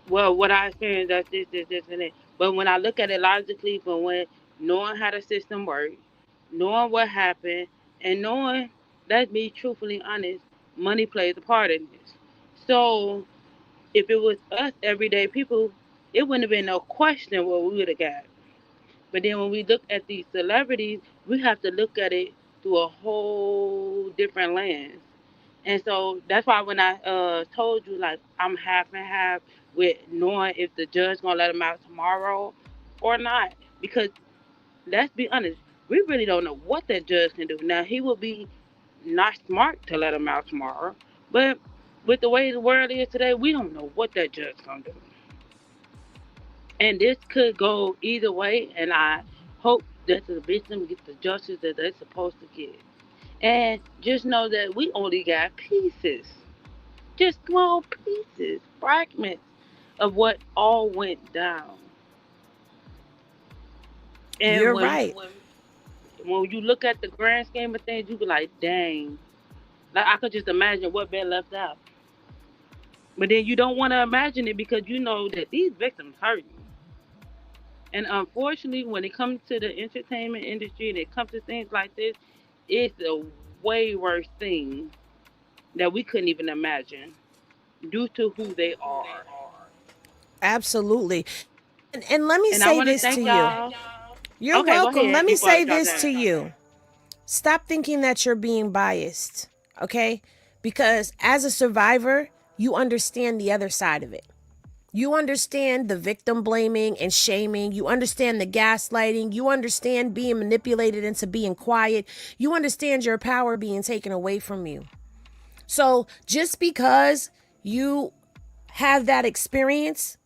well, what I experienced, that's this, and that. But when I look at it logically, from when knowing how the system works, knowing what happened, and knowing, let's be truthfully honest, money plays a part in this. So if it was us everyday people, it wouldn't have been no question what we would have got. But then when we look at these celebrities, we have to look at it through a whole different lens. And so that's why when I told you like I'm half and half with knowing if the judge gonna let him out tomorrow or not, because let's be honest, we really don't know what that judge can do. Now he will be not smart to let him out tomorrow, but with the way the world is today, we don't know what that judge gonna do. And this could go either way, and I hope that the victim gets the justice that they're supposed to get. And just know that we only got pieces, just small pieces, fragments. of what all went down. And You're right. when you look at the grand scheme of things, you be like, dang. Like I could just imagine what been left out. But then you don't want to imagine it because you know that these victims hurt you. And unfortunately, when it comes to the entertainment industry and it comes to things like this, it's a way worse thing that we couldn't even imagine due to who they are. Absolutely. And let me And I say want to this to thank you. y'all. You're Okay, go welcome. ahead Let me before I say start this to saying. you. Stop thinking that you're being biased, okay? Because as a survivor, you understand the other side of it. You understand the victim blaming and shaming. You understand the gaslighting. You understand being manipulated into being quiet. You understand your power being taken away from you. So just because you have that experience,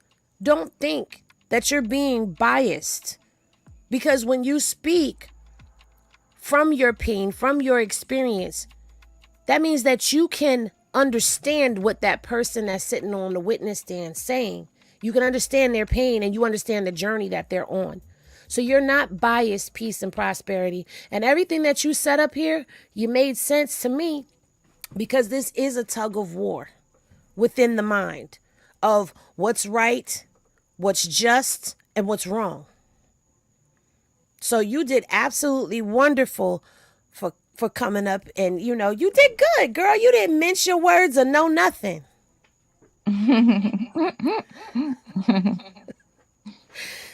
don't think that you're being biased. Because when you speak from your pain, from your experience, that means that you can understand what that person that's sitting on the witness stand saying. You can understand their pain and you understand the journey that they're on. So you're not biased, peace, and prosperity. And everything that you set up here, you made sense to me because this is a tug of war within the mind of what's right, what's just, and what's wrong. So you did absolutely wonderful for coming up, and you did good, girl. You didn't mince your words or know nothing.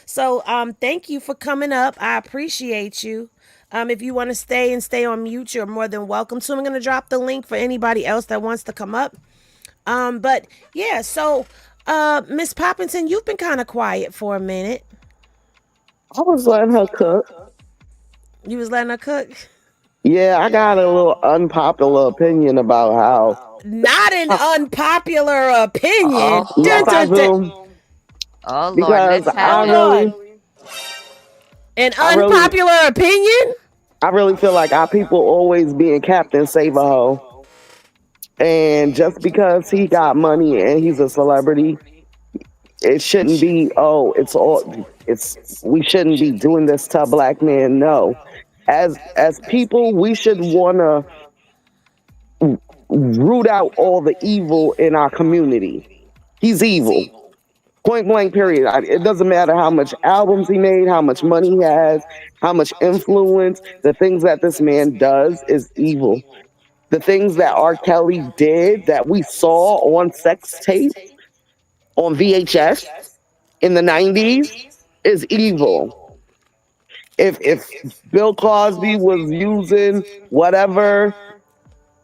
So thank you for coming up. I appreciate you. If you want to stay on mute, you're more than welcome to. I'm gonna drop the link for anybody else that wants to come up. But yeah, so Miss Poppington, you've been kind of quiet for a minute. I was letting her cook. You was letting her cook. Yeah, I got a little unpopular opinion about Not an how unpopular opinion. yes, Dun, Oh, I dun, dun. do. oh Lord, Because let's have it. An I really, unpopular opinion? I really feel like our people always being Captain Save a Ho. And just because he got money and he's a celebrity, it shouldn't be, oh, we shouldn't be doing this to a black man. No. As people, we should want to root out all the evil in our community. He's evil. Point blank, period. It doesn't matter how much albums he made, how much money he has, how much influence. The things that this man does is evil. The things that R. Kelly did that we saw on sex tape, on VHS in the 90s is evil. If Bill Cosby was using whatever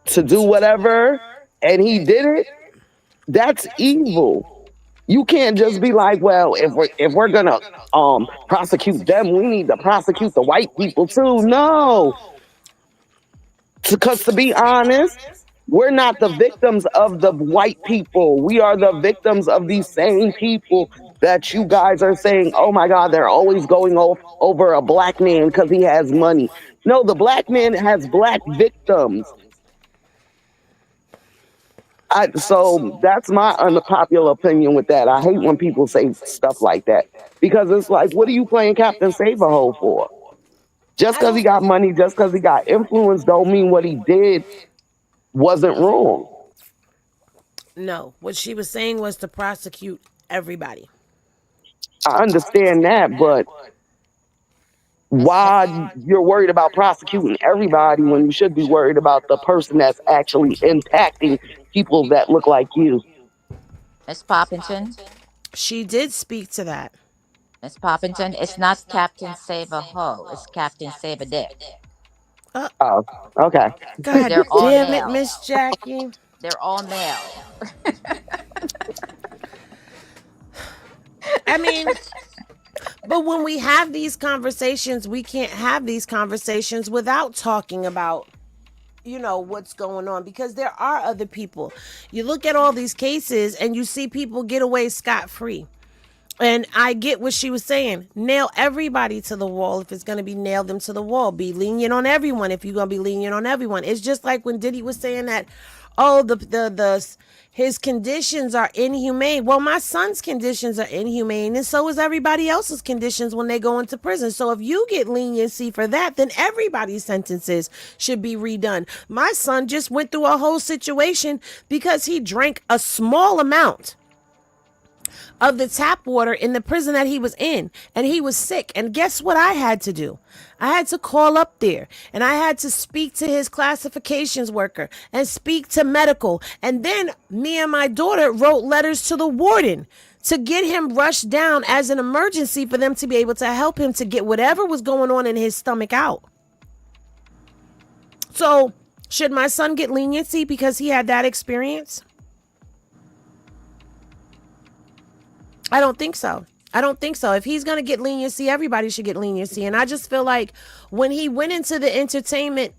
to do whatever and he did it, that's evil. You can't just be like, well, if we're gonna prosecute them, we need to prosecute the white people too. No, because to be honest, we're not the victims of the white people. We are the victims of these same people that you guys are saying, oh my God, they're always going off over a black man because he has money. No, the black man has black victims. So that's my unpopular opinion with that. I hate when people say stuff like that because it's like, what are you playing Captain Save-A-Ho for? Just I because he don't. got money, just because he got influence, don't mean what he did wasn't wrong. No, what she was saying was to prosecute everybody. I understand that, but why you're worried about prosecuting everybody when you should be worried about the person that's actually impacting people that look like you? Miss Poppington. She did speak to that. Miss Poppington, it's not Captain Save a Ho, it's Captain Save a Dick. Uh, Oh, okay. God They're all damn it, male. Miss Jackie. They're all male. I mean, but when we have these conversations, we can't have these conversations without talking about what's going on because there are other people. You look at all these cases and you see people get away scot free. And I get what she was saying. Nail everybody to the wall if it's going to be nail them to the wall. Be lenient on everyone if you're going to be lenient on everyone. It's just like when Diddy was saying that, Oh, his conditions are inhumane. Well, my son's conditions are inhumane, and so is everybody else's conditions when they go into prison. So if you get leniency for that, then everybody's sentences should be redone. My son just went through a whole situation because he drank a small amount of the tap water in the prison that he was in, and he was sick. And guess what I had to do? I had to call up there, and I had to speak to his classifications worker and speak to medical. And then me and my daughter wrote letters to the warden to get him rushed down as an emergency for them to be able to help him to get whatever was going on in his stomach out. So should my son get leniency because he had that experience? I don't think so. I don't think so. If he's going to get leniency, everybody should get leniency. And I just feel like when he went into the entertainment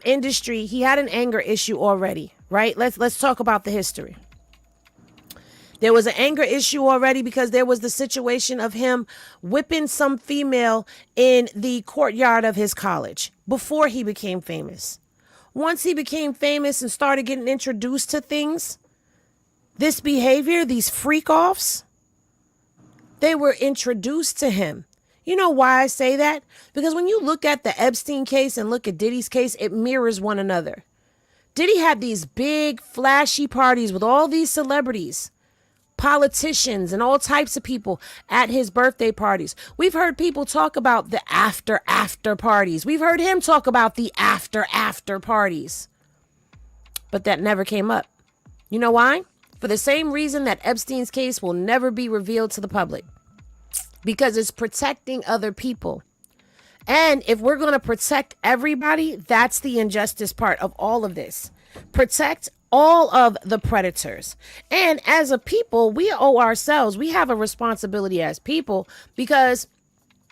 industry, he had an anger issue already, right? Let's talk about the history. There was an anger issue already because there was the situation of him whipping some female in the courtyard of his college before he became famous. Once he became famous and started getting introduced to things, this behavior, these freak offs, they were introduced to him. You know why I say that? Because when you look at the Epstein case and look at Diddy's case, it mirrors one another. Diddy had these big, flashy parties with all these celebrities, politicians, and all types of people at his birthday parties. We've heard people talk about the after parties. We've heard him talk about the after parties. But that never came up. You know why? For the same reason that Epstein's case will never be revealed to the public. Because it's protecting other people. And if we're going to protect everybody, that's the injustice part of all of this. Protect all of the predators. And as a people, we owe ourselves, we have a responsibility as people because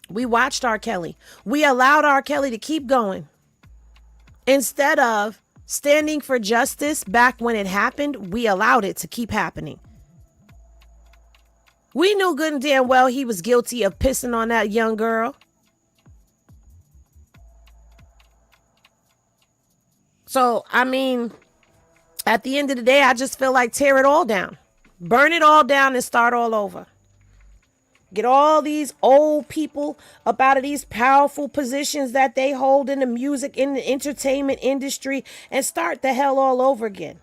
we watched R. Kelly. We allowed R. Kelly to keep going. Instead of standing for justice back when it happened, we allowed it to keep happening. We knew good and damn well he was guilty of pissing on that young girl. So, I mean, at the end of the day, I just feel like tear it all down. Burn it all down and start all over. Get all these old people up out of these powerful positions that they hold in the music, in the entertainment industry, and start the hell all over again.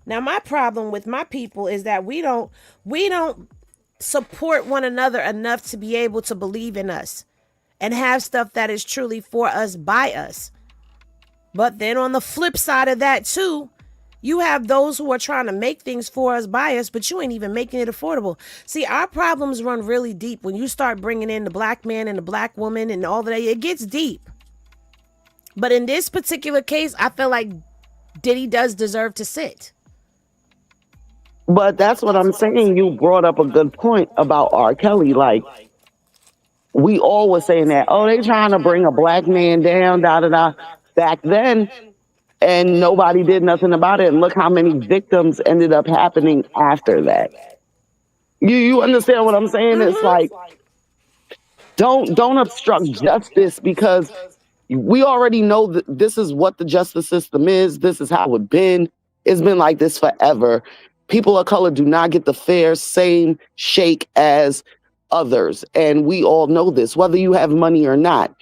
Now, my problem with my people is that we don't support one another enough to be able to believe in us and have stuff that is truly for us, by us. But then on the flip side of that too, you have those who are trying to make things for us, by us, but you ain't even making it affordable. See, our problems run really deep when you start bringing in the black man and the black woman and all that. It gets deep. But in this particular case, I feel like Diddy does deserve to sit. But that's what I'm saying. You brought up a good point about R. Kelly. Like, we all were saying that, oh, they trying to bring a black man down, da da da, back then, and nobody did nothing about it. And look how many victims ended up happening after that. You understand what I'm saying? It's like, don't obstruct justice because we already know that this is what the justice system is. This is how it's been. It's been like this forever. People of color do not get the fair same shake as others. And we all know this, whether you have money or not.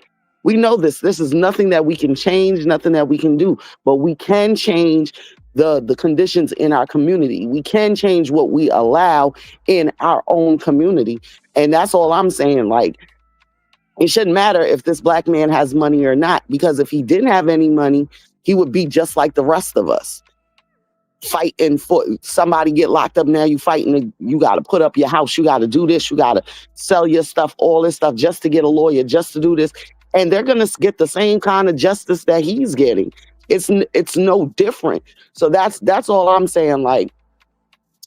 We know this. This is nothing that we can change, nothing that we can do. But we can change the conditions in our community. We can change what we allow in our own community. And that's all I'm saying. Like, it shouldn't matter if this black man has money or not, because if he didn't have any money, he would be just like the rest of us. Fighting for somebody get locked up now, you fighting, you got to put up your house, you got to do this, you got to sell your stuff, all this stuff just to get a lawyer, just to do this. And they're going to get the same kind of justice that he's getting. It's no different. So that's all I'm saying. Like,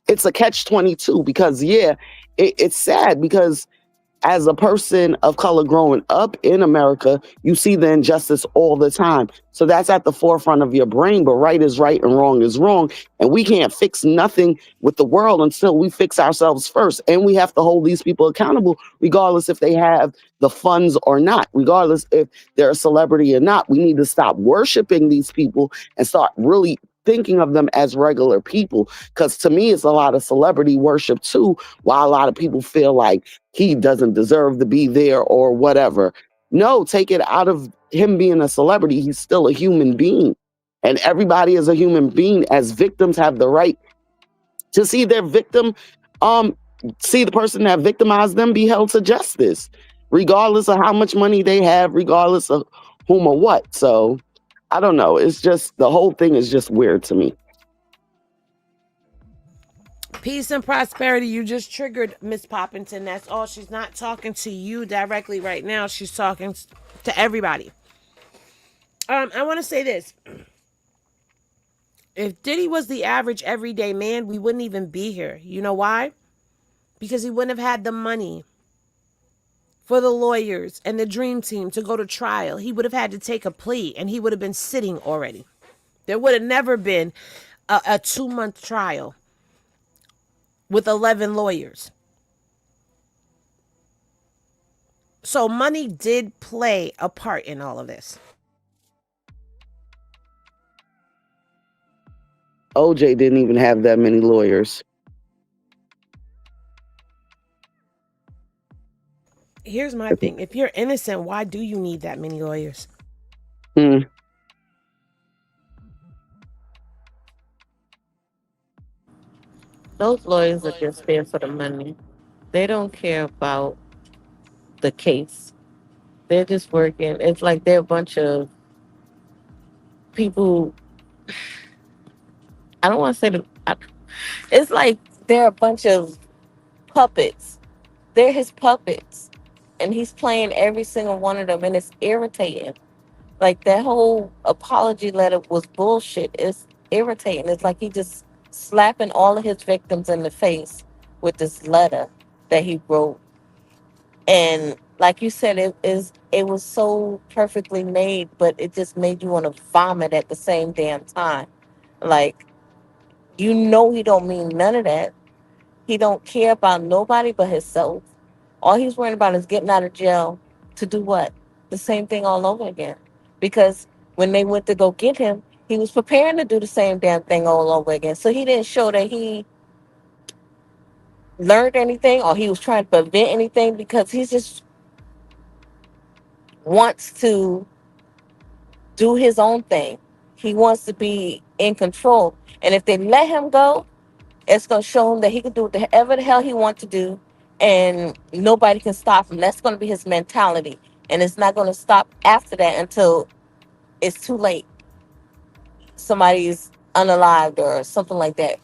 it's a catch-22 because, yeah, it's sad because as a person of color growing up in America, you see the injustice all the time. So that's at the forefront of your brain, but right is right and wrong is wrong. And we can't fix nothing with the world until we fix ourselves first. And we have to hold these people accountable, regardless if they have the funds or not, regardless if they're a celebrity or not. We need to stop worshiping these people and start really thinking of them as regular people. Because to me, it's a lot of celebrity worship too, while a lot of people feel like he doesn't deserve to be there or whatever. No, take it out of him being a celebrity. He's still a human being. And everybody is a human being, as victims have the right to see their victim, um, see the person that victimized them be held to justice, regardless of how much money they have, regardless of whom or what. So I don't know. It's just the whole thing is just weird to me. Peace and prosperity. You just triggered Miss Poppington. That's all. She's not talking to you directly right now. She's talking to everybody. I want to say this. If Diddy was the average everyday man, we wouldn't even be here. You know why? Because he wouldn't have had the money for the lawyers and the dream team to go to trial. He would have had to take a plea and he would have been sitting already. There would have never been a 2-month trial with 11 lawyers. So money did play a part in all of this. OJ didn't even have that many lawyers. Here's my thing. If you're innocent, why do you need that many lawyers? Hmm. Those lawyers are just there for the money. They don't care about the case. They're just working. It's like they're a bunch of people. I don't want to say it's like they're a bunch of puppets. They're his puppets, and he's playing every single one of them, and it's irritating. Like that whole apology letter was bullshit. It's irritating. It's like he just slapping all of his victims in the face with this letter that he wrote. And like you said, it was so perfectly made, but it just made you want to vomit at the same damn time. Like you know he don't mean none of that. He don't care about nobody but himself. All he's worrying about is getting out of jail to do what? The same thing all over again. Because when they went to go get him, he was preparing to do the same damn thing all over again. So he didn't show that he learned anything or he was trying to prevent anything because he just wants to do his own thing. He wants to be in control. And if they let him go, it's going to show him that he can do whatever the hell he wants to do and nobody can stop him. That's going to be his mentality. And it's not going to stop after that until it's too late. Somebody's unalived or something like that.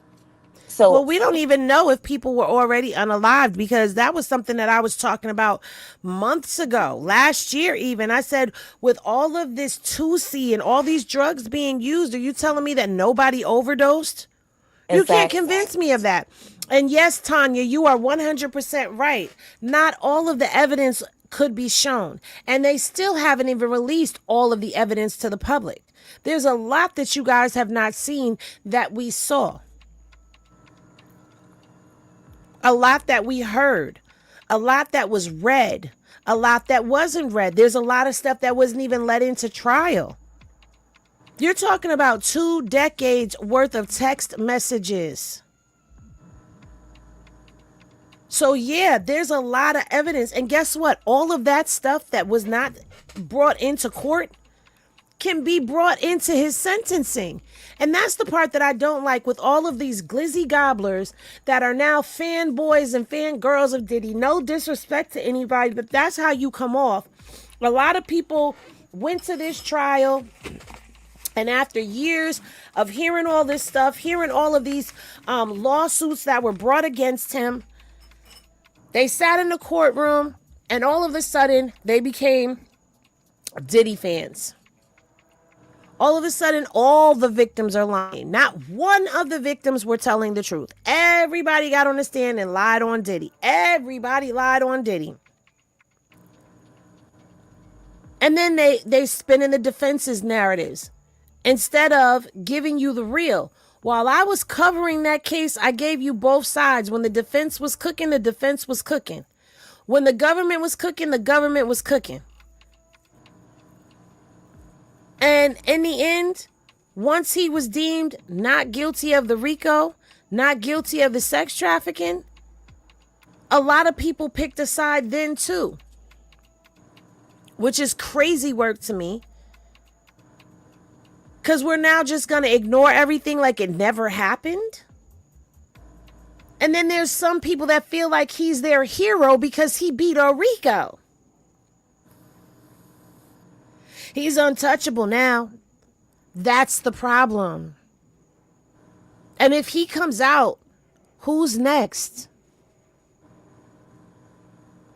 Well, So, we don't even know if people were already unalived because that was something that I was talking about months ago, last year even. I said, with all of this 2C and all these drugs being used, are you telling me that nobody overdosed? You can't exactly. convince me of that. And yes, Tanya, you are 100% right. Not all of the evidence could be shown. And they still haven't even released all of the evidence to the public. There's a lot that you guys have not seen that we saw. A lot that we heard. A lot that was read. A lot that wasn't read. There's a lot of stuff that wasn't even let into trial. You're talking about 2 decades worth of text messages. So, yeah, there's a lot of evidence. And guess what? All of that stuff that was not brought into court can be brought into his sentencing. And that's the part that I don't like with all of these glizzy gobblers that are now fanboys and fangirls of Diddy. No disrespect to anybody, but that's how you come off. A lot of people went to this trial, and after years of hearing all this stuff, hearing all of these lawsuits that were brought against him, they sat in the courtroom and all of a sudden they became Diddy fans. All of a sudden, all the victims are lying. Not one of the victims were telling the truth. Everybody got on the stand and lied on Diddy. Everybody lied on Diddy. And then they spin in the defense's narratives instead of giving you the real. While I was covering that case, I gave you both sides. When the defense was cooking, the defense was cooking. When the government was cooking, the government was cooking. And in the end, Once he was deemed not guilty of the RICO, not guilty of the sex trafficking, a lot of people picked a side then too, which is crazy work to me. Because we're now just going to ignore everything like it never happened. And then there's some people that feel like he's their hero because he beat a RICO. He's untouchable now. That's the problem. And if he comes out, who's next?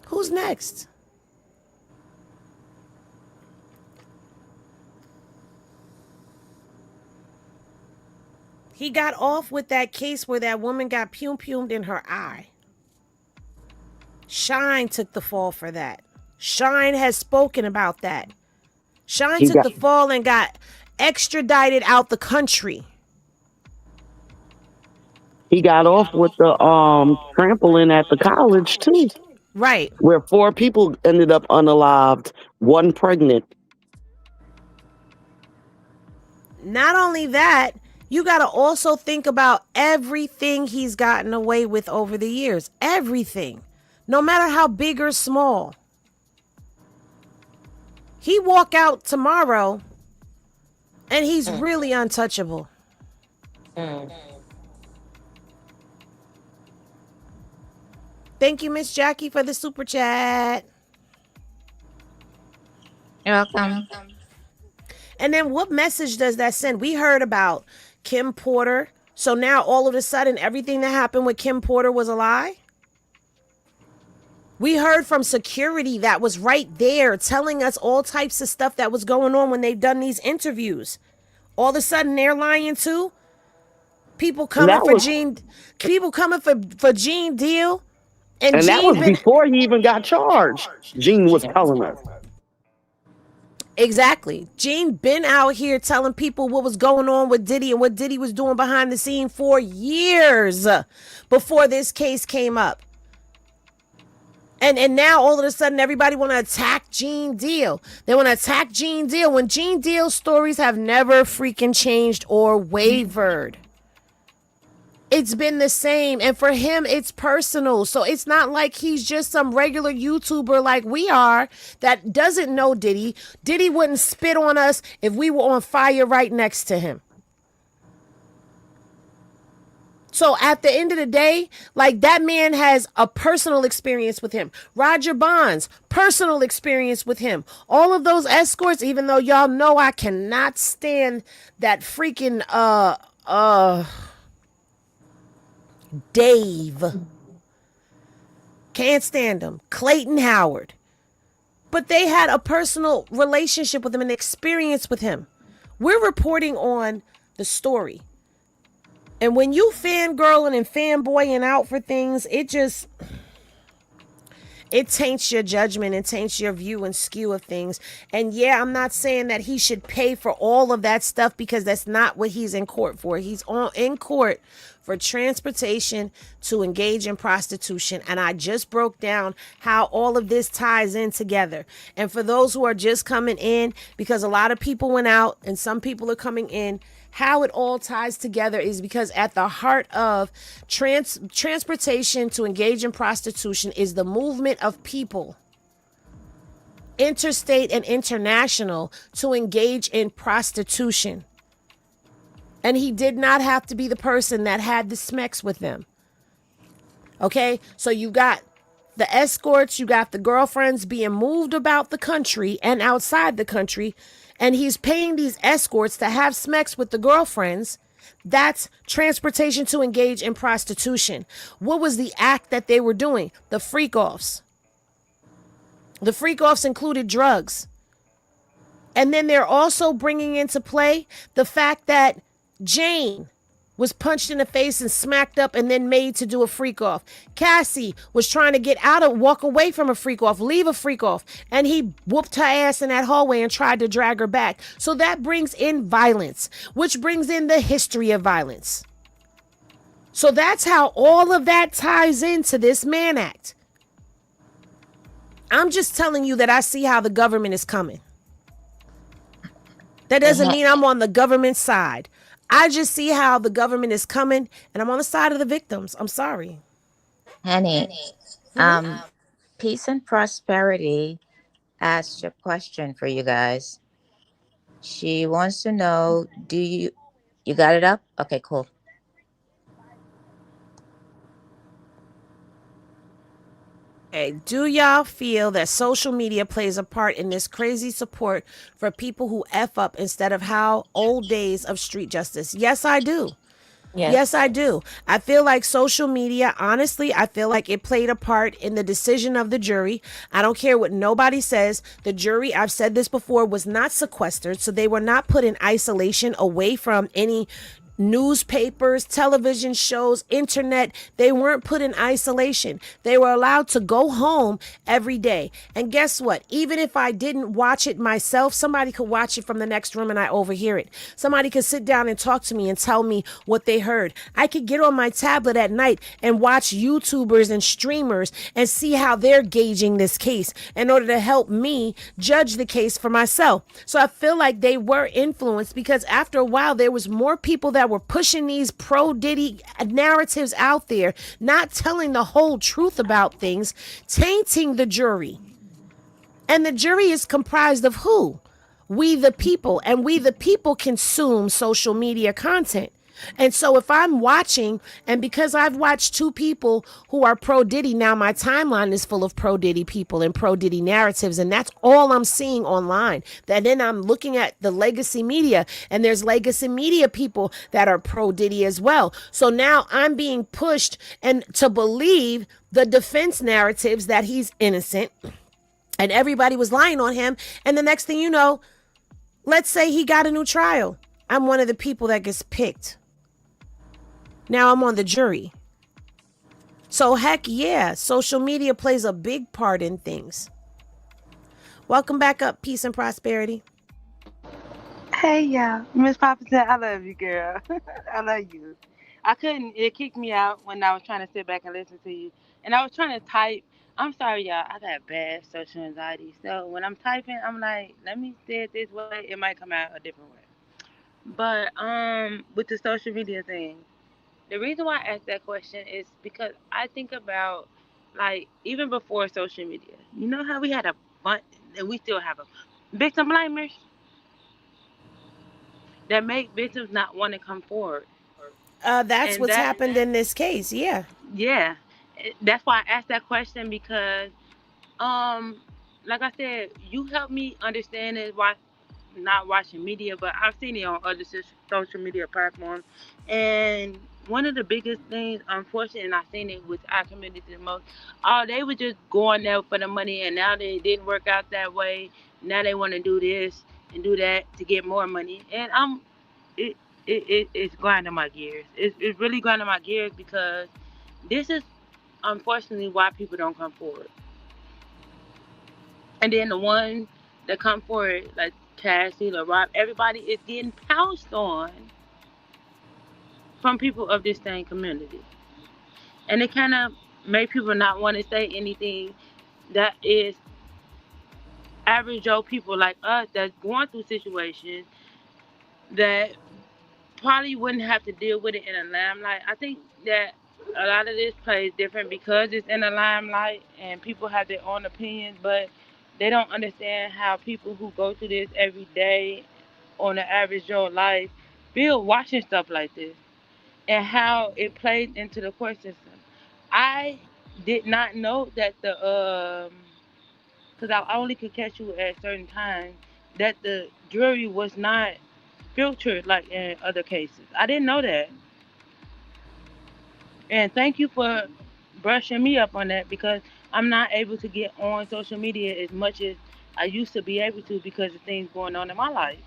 Who's next? He got off with that case where that woman got pumed in her eye. Shine took the fall for that. Shine has spoken about that. Shine He took got the fall and got extradited out the country. he got off with the trampling at the college too, Right. where 4 people ended up unalived, one pregnant. Not only that, you got to also think about everything he's gotten away with over the years. Everything. No matter how big or small. He walk out tomorrow and he's really untouchable. Thank you, Miss Jackie, for the super chat. You're welcome. And then what message does that send? We heard about Kim Porter. So now all of a sudden, everything that happened with Kim Porter was a lie? We heard from security that was right there telling us all types of stuff that was going on when they've done these interviews. All of a sudden, they're lying too? People coming That for was Gene Deal. And that Gene was been... before he even got charged. Gene was telling us. Exactly. Gene been out here telling people what was going on with Diddy and what Diddy was doing behind the scene for years before this case came up. And now all of a sudden everybody want to attack Gene Deal. They want to attack Gene Deal when Gene Deal's stories have never freaking changed or wavered. It's been the same. And for him, it's personal. So it's not like he's just some regular YouTuber like we are that doesn't know Diddy. Diddy wouldn't spit on us if we were on fire right next to him. So at the end of the day, like that man has a personal experience with him. Roger Bonds, personal experience with him. All of those escorts, even though y'all know I cannot stand that freaking Dave. Can't stand him. Clayton Howard. But they had a personal relationship with him and experience with him. We're reporting on the story. And when you fangirling and fanboying out for things, it taints your judgment and taints your view and skew of things. And yeah, I'm not saying that he should pay for all of that stuff because that's not what he's in court for. He's in court for transportation to engage in prostitution. And I just broke down how all of this ties in together. And for those who are just coming in, because a lot of people went out and some people are coming in, how it all ties together is because at the heart of transportation to engage in prostitution is the movement of people, interstate and international, to engage in prostitution. And he did not have to be the person that had the smex with them. Okay, so you got the escorts, you got the girlfriends being moved about the country and outside the country, and he's paying these escorts to have smex with the girlfriends. That's transportation to engage in prostitution. What was the act that they were doing? The freak-offs. The freak-offs included drugs. And then they're also bringing into play the fact that Jane was punched in the face and smacked up and then made to do a freak off. Cassie was trying to walk away from a freak off, leave a freak off, and he whooped her ass in that hallway and tried to drag her back. So that brings in violence, which brings in the history of violence. So that's how all of that ties into this Mann Act. I'm just telling you that I see how the government is coming. That doesn't Mhm. mean I'm on the government side. I just see how the government is coming and I'm on the side of the victims. I'm sorry. Honey, Hmm. peace and prosperity asked a question for you guys. She wants to know, do you got it up? Okay, cool. Okay, do y'all feel that social media plays a part in this crazy support for people who F up instead of how old days of street justice? Yes, I do. Yes, Yes. I do. I feel like social media, honestly, I feel like it played a part in the decision of the jury. I don't care what nobody says. The jury, I've said this before, was not sequestered. So they were not put in isolation away from any newspapers, television shows, internet. They weren't put in isolation. They were allowed to go home every day. And guess what? Even if I didn't watch it myself, somebody could watch it from the next room and I overhear it. Somebody could sit down and talk to me and tell me what they heard. I could get on my tablet at night and watch YouTubers and streamers and see how they're gauging this case in order to help me judge the case for myself. So I feel like they were influenced because after a while there was more people that were pushing these pro Diddy narratives out there, not telling the whole truth about things, tainting the jury. And the jury is comprised of who? We the people, and we the people consume social media content. And so if I'm watching, and because I've watched two people who are pro Diddy, now my timeline is full of pro Diddy people and pro Diddy narratives, and that's all I'm seeing online. That then I'm looking at the legacy media, and there's legacy media people that are pro Diddy as well. So now I'm being pushed and to believe the defense narratives that he's innocent and everybody was lying on him. And the next thing you know, let's say he got a new trial. I'm one of the people that gets picked. Now I'm on the jury. So, heck yeah, social media plays a big part in things. Welcome back up, peace and prosperity. Hey, yeah, Miss Papa said, I love you, girl. I love you. I couldn't, it kicked me out when I was trying to sit back and listen to you. And I was trying to type. I'm sorry, y'all. I got bad social anxiety. So when I'm typing, I'm like, let me say it this way. It might come out a different way. But with the social media thing, the reason why I asked that question is because I think about, like, even before social media, you know how we had a bunch, and we still have a victim blamers that make victims not want to come forward. That's And what's that, happened in this case. Yeah. yeah, that's why I asked that question because, um, like I said, you helped me understand it. Why not watching media, but I've seen it on other social media platforms. And one of the biggest things, unfortunately, and I've seen it with our community the most, oh, they were just going there for the money, and now they didn't work out that way. Now they want to do this and do that to get more money, and it, it's grinding my gears. It's really grinding my gears because this is unfortunately why people don't come forward. And then the ones that come forward, like Cassie, or Rob, everybody is getting pounced on from people of this same community. And it kind of make people not want to say anything that is average Joe people like us that's going through situations that probably wouldn't have to deal with it in a limelight. I think that a lot of this plays different because it's in a limelight and people have their own opinions, but they don't understand how people who go through this every day on the average Joe life feel watching stuff like this and how it plays into the court system. I did not know that because I only could catch you at certain times, that the jury was not filtered like in other cases. I didn't know that. And thank you for brushing me up on that because I'm not able to get on social media as much as I used to be able to because of things going on in my life.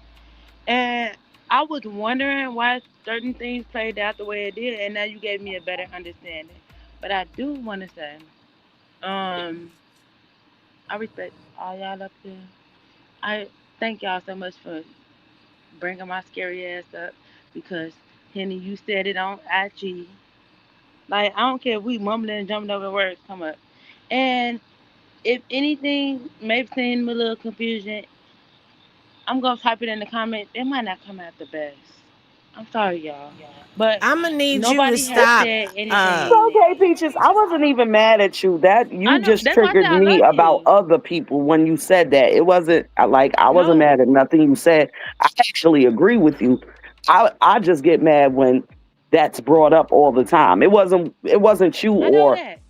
And I was wondering why certain things played out the way it did, and now you gave me a better understanding. But I do want to say, um, I respect all y'all up here. I thank y'all so much for bringing my scary ass up because Henny, you said it on IG. Like I don't care if we mumbling and jumping over words come up. And if anything, maybe seeing a little confusion. I'm gonna type it in the comment. It might not come out the best. I'm sorry, y'all, but I'm gonna need you to nobody has stop. said It's Uh, anything. okay, Peaches. I wasn't even mad at you. That I you know. just That's why I said triggered I me love about you. other people when you said that. It wasn't like I wasn't No, mad at nothing you said. I actually agree with you. I just get mad when that's brought up all the time. It wasn't you I know or that.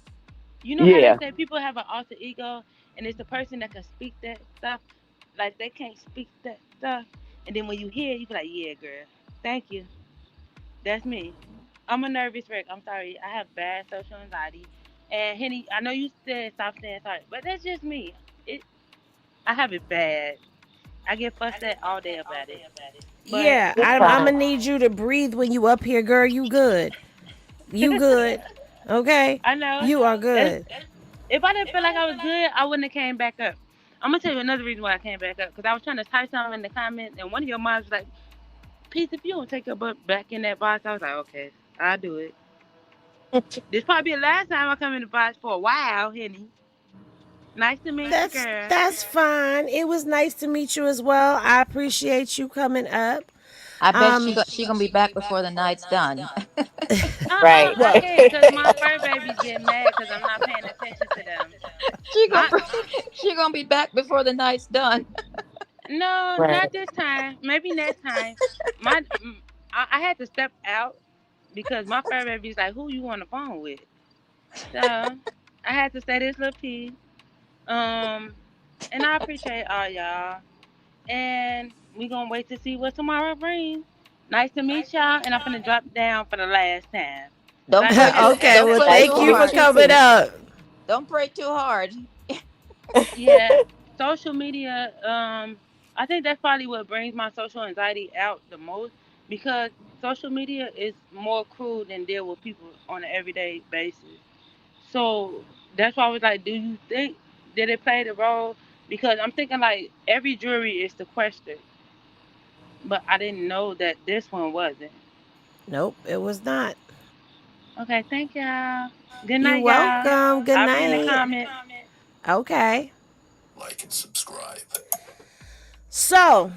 You know how they yeah. say people have an alter ego, and it's the person that can speak that stuff, like they can't speak that stuff, and then when you hear it, you be like, "Yeah, girl, thank you." That's me. I'm a nervous wreck. I'm sorry. I have bad social anxiety, and Henny, I know you said stop saying sorry, but that's just me. It, I have it bad. I get fussed at all day about it, but yeah, It's I'm fine. gonna need you to breathe when you up here, girl. You good? You good? Okay, I know you are that's. good. If I didn't feel like I was good, I wouldn't have came back up. I'm gonna tell you another reason why I came back up because I was trying to type something in the comments, and one of your moms was like, "Peace, if you don't take your butt back in that box," I was like, "Okay, I'll do it." This probably be the last time I come in the box for a while, Henny. Nice to meet you, girl. That's fine. It was nice to meet you as well. I appreciate you coming up. I bet Um, she gonna be back before the night's done. Right. I can't, cause my fur babies get mad, cause I'm not paying attention to them. she gonna My she gonna be back before the night's done. no, Right. not this time. Maybe next time. My I had to step out because my fur baby's like, "Who you on the phone with?" So I had to say this little piece. Um, and I appreciate all y'all. And we gonna wait to see what tomorrow brings. Nice to meet y'all, and I'm gonna drop down for the last time. Don't pray too okay, don't well, pray Nice too thank to you for meet hard. you coming too. up. Don't pray too hard. Yeah, social media. I think that's probably what brings my social anxiety out the most because social media is more cruel than deal with people on an everyday basis. So that's why I was like, do you think did it play the role? Because I'm thinking like every jury is sequestered, but I didn't know that this one wasn't. Nope, it was not. Okay, thank y'all. Good You night, y'all. welcome. Good I'll be in the night. comments. Okay. Like and subscribe. So,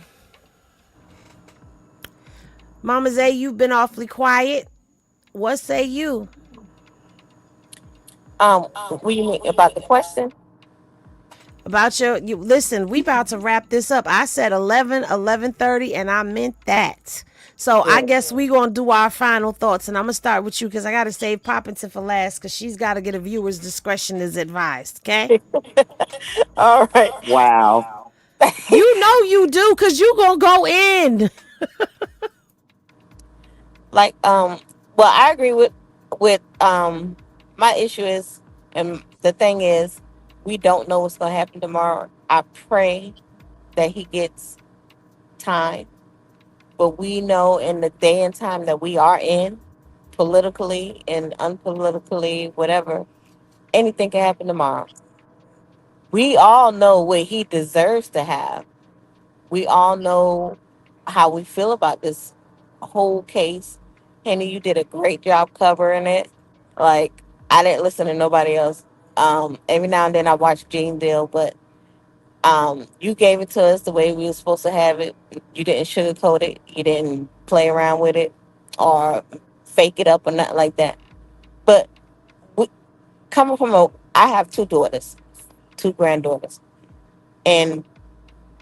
Mama Zay, you've been awfully quiet. What say you What do you mean about the question? about you listen, we about to wrap this up. I said 11:30, and I meant that. So I Yeah. guess we gonna do our final thoughts, and I'm gonna start with you because I gotta save Poppington for last because she's gotta get a viewer's discretion is advised. Okay? All right. Wow. You know you do because you gonna go in. Like, well, I agree with my issue is, and the thing is, we don't know what's gonna happen tomorrow. I pray that he gets time, but we know in the day and time that we are in, politically and unpolitically, whatever, anything can happen tomorrow. We all know what he deserves to have. We all know how we feel about this whole case. Henny, you did a great job covering it. Like, I didn't listen to nobody else. Every now and then I watch Gene Deal, but you gave it to us the way we were supposed to have it. You didn't sugarcoat it. You didn't play around with it or fake it up or nothing like that. But we, coming from I have two daughters, two granddaughters, and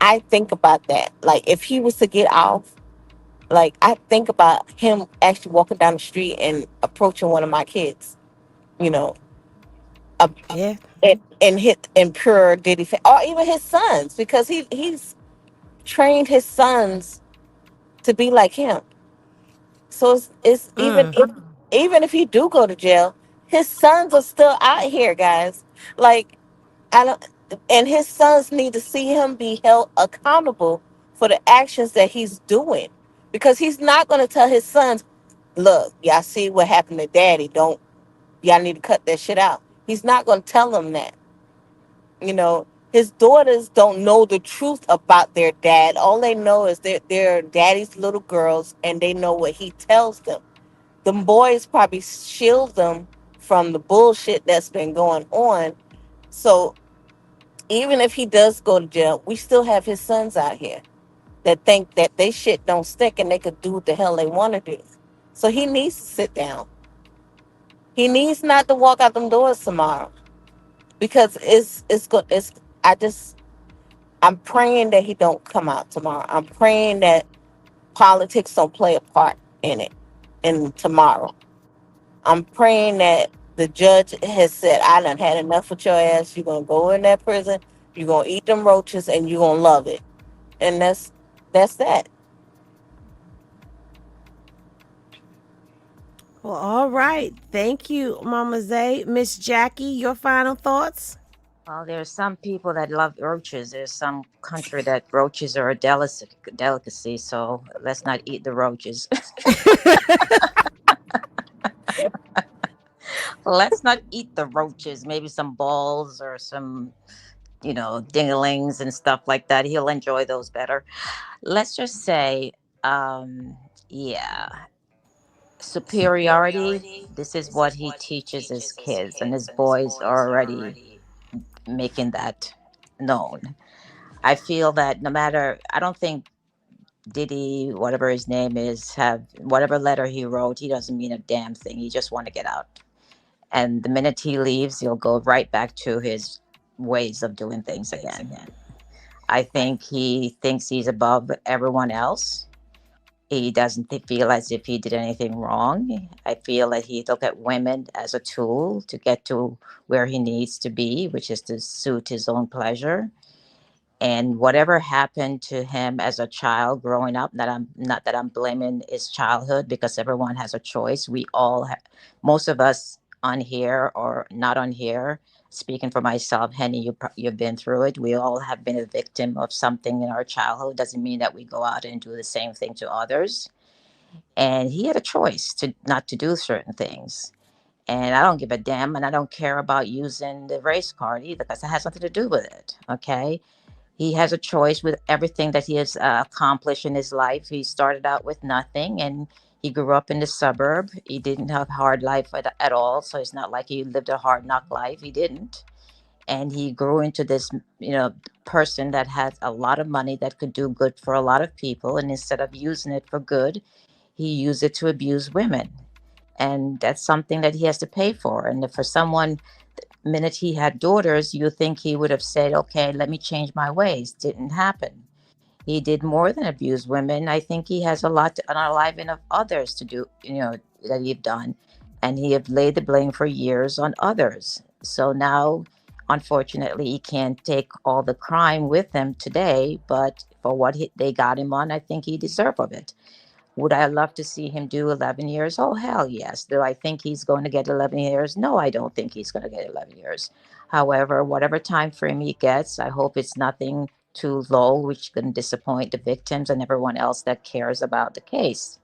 I think about that. Like, if he was to get off, like, I think about him actually walking down the street and approaching one of my kids, you know, uh, Yeah. and hit in pure Diddy, or even his sons, because he's trained his sons to be like him. So it's Mm. even if he do go to jail, his sons are still out here, guys. Like, I don't, and his sons need to see him be held accountable for the actions that he's doing, because he's not going to tell his sons, "Look, y'all see what happened to Daddy? Don't y'all need to cut that shit out?" He's not going to tell them that. His daughters don't know the truth about their dad. All they know is they're daddy's little girls, and they know what he tells them. The boys probably shield them from the bullshit that's been going on. So even if he does go to jail, we still have his sons out here. that think that they shit don't stick and they could do what the hell they want to do. So he needs to sit down. He needs not to walk out them doors tomorrow because it's good. It's I just I'm praying that he don't come out tomorrow. I'm praying that politics don't play a part in it in tomorrow. I'm praying that the judge has said, I done had enough with your ass. You're gonna go in that prison, you're gonna eat them roaches and you're gonna love it. And that's that. Well, all right. Thank you, Mama Zay. Miss Jackie, your final thoughts? Well, there's some people that love roaches. There's some country that roaches are a delicacy, so let's not eat the roaches. Let's not eat the roaches. Maybe some balls or some, dinglings and stuff like that. He'll enjoy those better. Let's just say, um, yeah, superiority. This is what he teaches his kids, and his boys are already making that known. I feel that no matter, I don't think Diddy, whatever his name is, have whatever letter he wrote, he doesn't mean a damn thing. He just want to get out. And the minute he leaves, he'll go right back to his ways of doing things again. I think he thinks he's above everyone else. He doesn't feel as if he did anything wrong. I feel that he look at women as a tool to get to where he needs to be, which is to suit his own pleasure. And whatever happened to him as a child growing up, that I'm not that I'm blaming his childhood, because everyone has a choice. We all most of us on here or not on here, speaking for myself, Henny, you've been through it. We all have been a victim of something in our childhood. Doesn't mean that we go out and do the same thing to others. And he had a choice to not to do certain things. And I don't give a damn, and I don't care about using the race card either, because it has nothing to do with it. Okay, he has a choice with everything that he has accomplished in his life. He started out with nothing, and he grew up in the suburb. He didn't have hard life at all, so it's not like he lived a hard knock life. He didn't. And he grew into this, person that has a lot of money that could do good for a lot of people. And instead of using it for good, he used it to abuse women. And that's something that he has to pay for. And for someone, minute he had daughters, you think he would have said, okay, let me change my ways. Didn't happen. He did more than abuse women. I think he has a lot to unalive of others to do, that he've done. And he have laid the blame for years on others. So now, unfortunately, he can't take all the crime with him today, but for what they got him on, I think he deserved of it. Would I love to see him do 11 years? Oh, hell yes. Do I think he's going to get 11 years? No, I don't think he's going to get 11 years. However, whatever time frame he gets, I hope it's nothing too low, which can disappoint the victims and everyone else that cares about the case.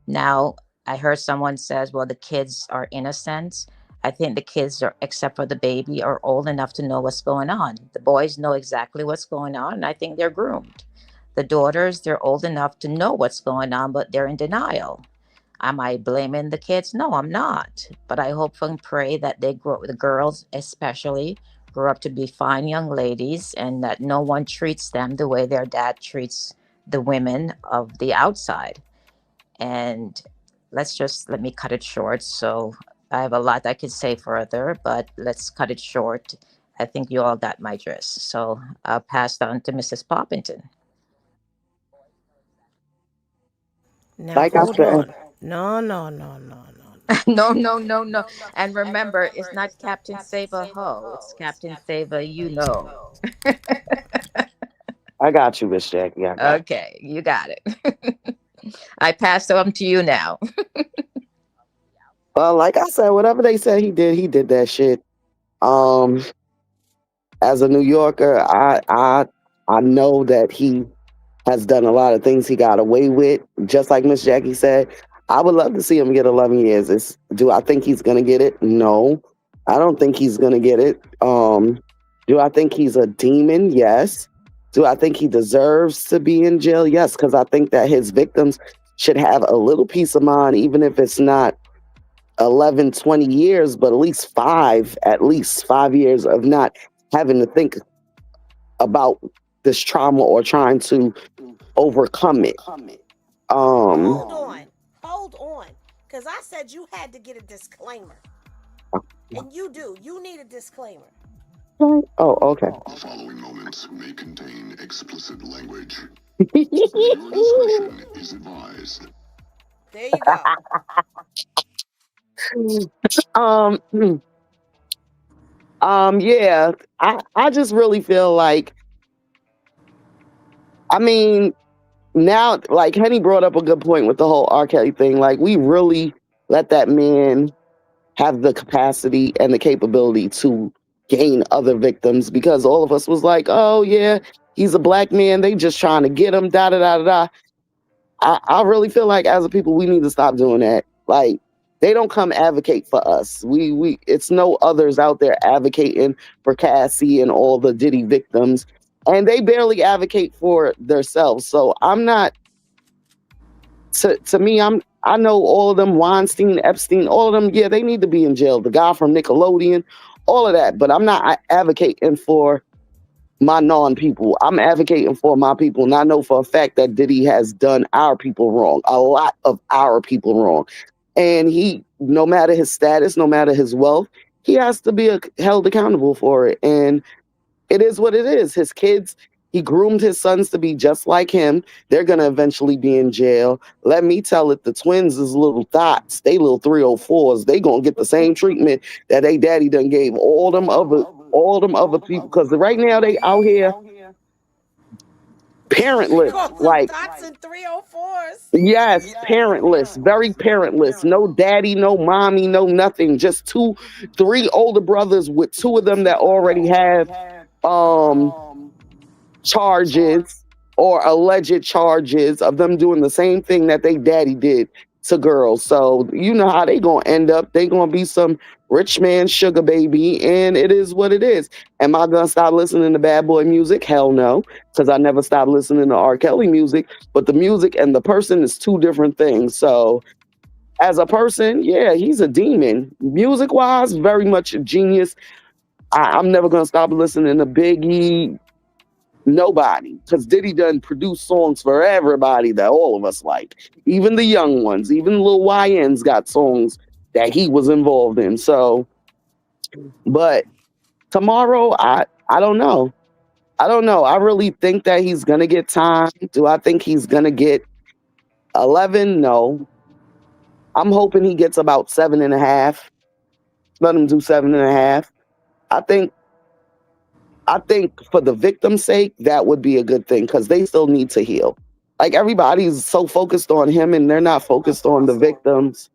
Now, I heard someone says, well, the kids are innocent. I think the kids are, except for the baby, are old enough to know what's going on. The boys know exactly what's going on, and I think they're groomed. The daughters, they're old enough to know what's going on, but they're in denial. Am I blaming the kids? No, I'm not. But I hope and pray that they grow, the girls especially, grow up to be fine young ladies, and that no one treats them the way their dad treats the women of the outside. And let me cut it short. So I have a lot I could say further, but let's cut it short. I think you all got my gist. So I'll pass on to Mrs. Poppington. Now Like I hold said, on. No, no, no, no, no. No, no, no, no. And remember, it's not Captain Save a Ho. It's Captain Save a you know. I got you, Miss Jackie. I got you. Okay, you got it. I pass them to you now. Well, like I said, whatever they said he did that shit. Um, as a New Yorker, I know that he has done a lot of things he got away with. Just like Miss Jackie said, I would love to see him get 11 years. Do I think he's gonna get it? No, I don't think he's gonna get it. Do I think he's a demon? Yes. Do I think he deserves to be in jail? Yes, because I think that his victims should have a little peace of mind, even if it's not 11, 20 years, but at least 5 years of not having to think about this trauma or trying to overcome it. Hold Um, on. Hold on. Because I said you had to get a disclaimer. And you do. You need a disclaimer. oh, okay. The following moments may contain explicit language. Viewer discretion is advised. There you go. um, yeah, I just really feel like, I mean, now, like Henny brought up a good point with the whole R. Kelly thing. Like, we really let that man have the capacity and the capability to gain other victims because all of us was like, oh yeah, he's a black man. They just trying to get him. Da da da da. Da. I really feel like as a people we need to stop doing that. Like they don't come advocate for us. We it's no others out there advocating for Cassie and all the Diddy victims, and they barely advocate for themselves. So I'm not to me, I know all of them, Weinstein, Epstein, all of them, yeah, they need to be in jail. The guy from Nickelodeon, all of that. But I'm not advocating for my non-people. I'm advocating for my people. And I know for a fact that Diddy has done our people wrong, a lot of our people wrong. And he, no matter his status, no matter his wealth, he has to be held accountable for it. And it is what it is. His kids, he groomed his sons to be just like him. They're going to eventually be in jail. Let me tell it, the twins is little thoughts. They little 304s. They going to get the same treatment that they daddy done gave all them other people. Because right now they out here You parentless. call them Like, dots and 304s. yes, parentless, very parentless. No daddy, no mommy, no nothing. Just three older brothers with two of them that already have um charges or alleged charges of them doing the same thing that they daddy did to girls. So you know how they gonna end up. They gonna be some rich man sugar baby, and it is what it is. Am I gonna stop listening to bad boy music? Hell no, because I never stopped listening to R. Kelly music. But the music and the person is two different things. So as a person, yeah, he's a demon. Music wise, very much a genius. I'm never gonna stop listening to Biggie, nobody, because Diddy done produced songs for everybody that all of us like. Even the young ones, even Lil YN's got songs that he was involved in. So, but tomorrow, I don't know. I don't know. I really think that he's gonna get time. Do I think he's gonna get 11? No. I'm hoping he gets about 7.5. Let him do 7.5. I think I think for the victim's sake, that would be a good thing because they still need to heal. Like everybody's so focused on him and they're not focused on the victims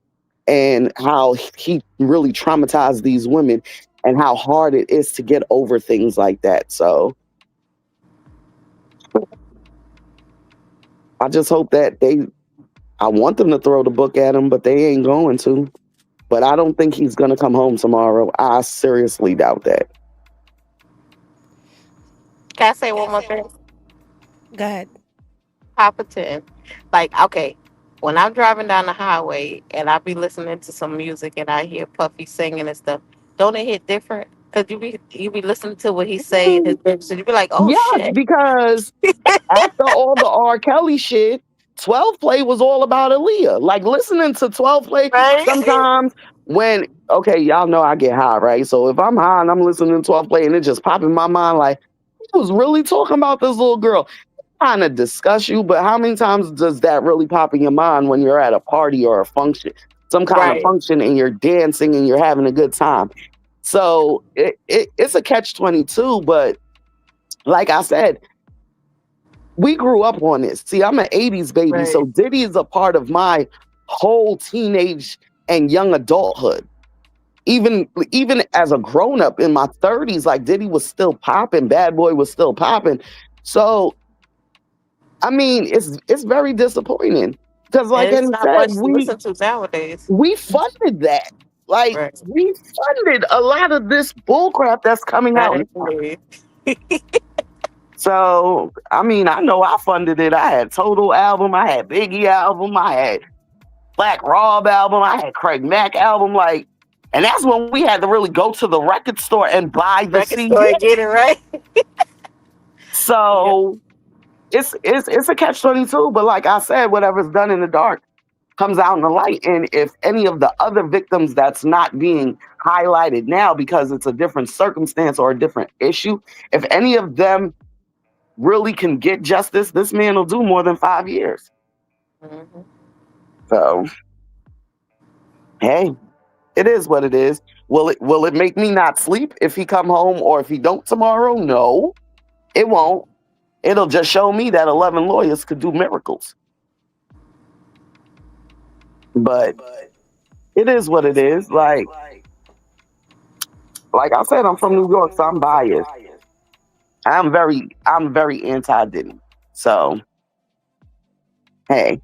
and how he really traumatized these women and how hard it is to get over things like that. So I just hope that I want them to throw the book at him, but they ain't going to. But I don't think he's going to come home tomorrow. I seriously doubt that. Can I say one more thing? Go ahead. Papa 10. Like, okay, when I'm driving down the highway and I be listening to some music and I hear Puffy singing and stuff, don't it hit different? Cause you be listening to what he's saying, his lyrics, and you be like, oh Yes, shit, because after all the R. Kelly shit, 12 Play was all about Aaliyah. Like listening to 12 Play right? sometimes when, okay, y'all know I get high, right? So if I'm high and I'm listening to 12 Play and it just pop in my mind, like, I was really talking about this little girl. Kind of discuss you, but how many times does that really pop in your mind when you're at a party or a function, some kind of Right, function, and you're dancing and you're having a good time? So it's a catch 22, but like I said, we grew up on this. See, I'm an 80s baby, right. so Diddy is a part of my whole teenage and young adulthood. Even as a grown up in my 30s, like Diddy was still popping, Bad Boy was still popping. So I mean, it's very disappointing because, like And it's Henny not said, much to listen to nowadays. we funded that. Like Right. we funded a lot of this bullcrap that's coming Not out now. actually. So, I mean, I know I funded it. I had Total album, I had Biggie album, I had Black Rob album, I had Craig Mack album, like, and that's when we had to really go to the record store and buy the Record CD. store and get it right. Yeah. So, it's a catch-22. But like I said, whatever's done in the dark comes out in the light. And if any of the other victims that's not being highlighted now because it's a different circumstance or a different issue, if any of them really can get justice, this man will do more than 5 years. Mhm. So hey, it is what it is. Will it make me not sleep if he come home or if he don't tomorrow? No, it won't. It'll just show me that 11 lawyers could do miracles. But it is what it is. Like I said, I'm from New York, so I'm biased. I'm very anti Diddy. So hey,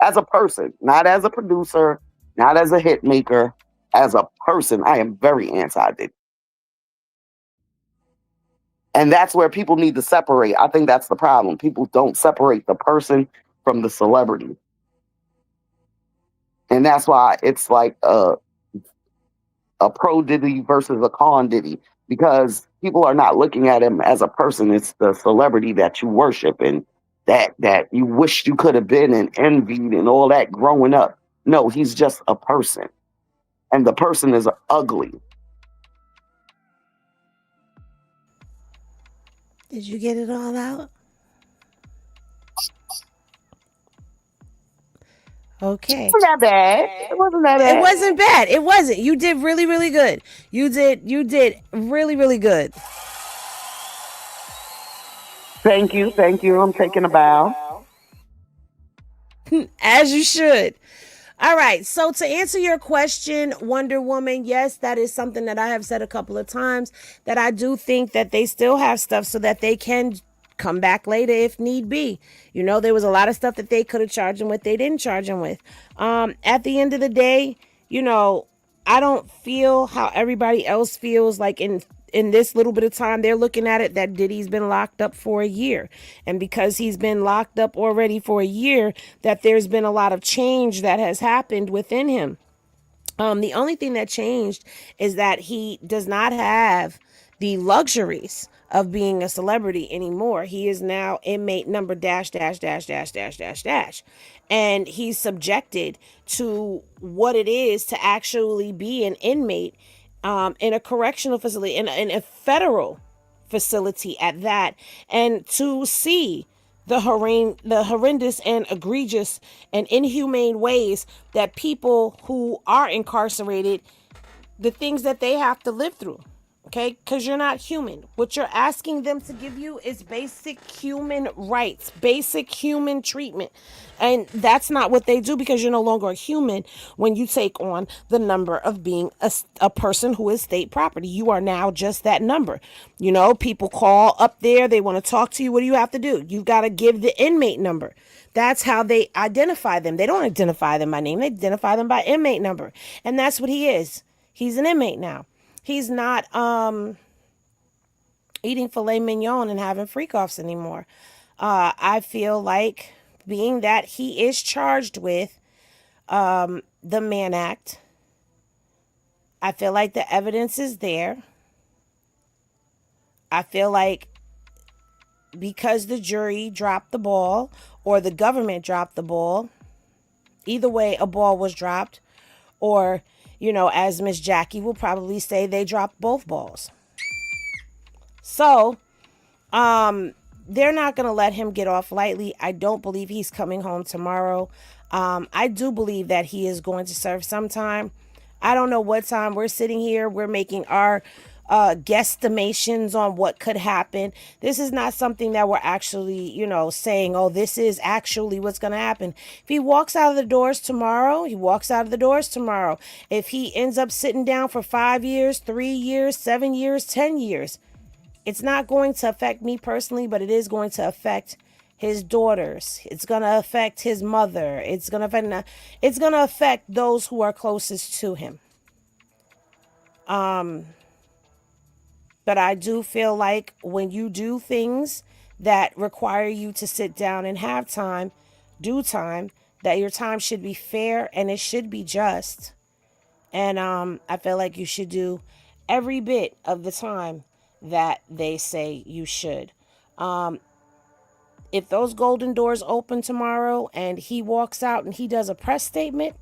as a person, not as a producer, not as a hit maker, as a person, I am very anti Diddy. And that's where people need to separate. I think that's the problem. People don't separate the person from the celebrity. And that's why it's like a pro Diddy versus a con Diddy, because people are not looking at him as a person. It's the celebrity that you worship and that you wish you could have been and envied and all that growing up. No, he's just a person. And the person is ugly. Did you get it all out? It Okay. wasn't that bad. It wasn't that It bad. wasn't bad. It wasn't. You did really, really good. You did really, really good. Thank you. Thank you. I'm taking a bow. As you should. All right. So to answer your question, Wonder Woman, yes, that is something that I have said a couple of times, that I do think that they still have stuff so that they can come back later if need be. You know, there was a lot of stuff that they could have charged him with, they didn't charge him with. At the end of the day, you know, I don't feel how everybody else feels like in this little bit of time they're looking at it that Diddy's been locked up for a year. And because he's been locked up already for a year, that there's been a lot of change that has happened within him. The only thing that changed is that he does not have the luxuries of being a celebrity anymore. He is now inmate number dash dash dash dash dash dash dash. And he's subjected to what it is to actually be an inmate in a correctional facility, in a federal facility at that, and to see the horrendous and egregious and inhumane ways that people who are incarcerated, the things that they have to live through. Okay, because you're not human. What you're asking them to give you is basic human rights, basic human treatment. And that's not what they do, because you're no longer a human when you take on the number of being a person who is state property. You are now just that number. You know, people call up there, they want to talk to you. What do you have to do? You've got to give the inmate number. That's how they identify them. They don't identify them by name, they identify them by inmate number. And that's what he is. He's an inmate now. He's not eating filet mignon and having freak offs anymore. I feel like, being that he is charged with the Mann Act, I feel like the evidence is there. I feel like because the jury dropped the ball or the government dropped the ball, either way, a ball was dropped. Or, you know, as Miss Jackie will probably say, they dropped both balls. So, they're not going to let him get off lightly. I don't believe he's coming home tomorrow. I do believe that he is going to serve some time. I don't know what time. We're sitting here, we're making our guesstimations on what could happen. This is not something that we're actually, you know, saying, oh, this is actually what's going to happen. If he walks out of the doors tomorrow, he walks out of the doors tomorrow. If he ends up sitting down for 5 years, 3 years, 7 years, 10 years, it's not going to affect me personally, but it is going to affect his daughters. It's going to affect his mother. It's going to affect those who are closest to him. But I do feel like when you do things that require you to sit down and have time, do time, that your time should be fair and it should be just. And I feel like you should do every bit of the time that they say you should. If those golden doors open tomorrow and he walks out and he does a press statement,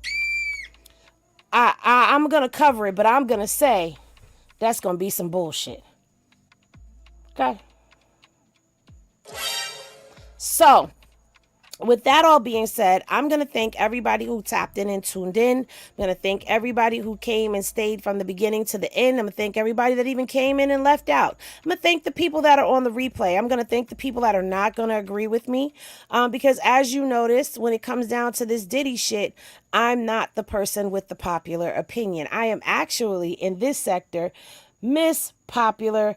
I'm gonna cover it, but I'm gonna say that's gonna be some bullshit. Okay. So with that all being said, I'm going to thank everybody who tapped in and tuned in. I'm going to thank everybody who came and stayed from the beginning to the end. I'm going to thank everybody that even came in and left out. I'm going to thank the people that are on the replay. I'm going to thank the people that are not going to agree with me. Because as you noticed, when it comes down to this Diddy shit, I'm not the person with the popular opinion. I am actually, in this sector, Miss Popular,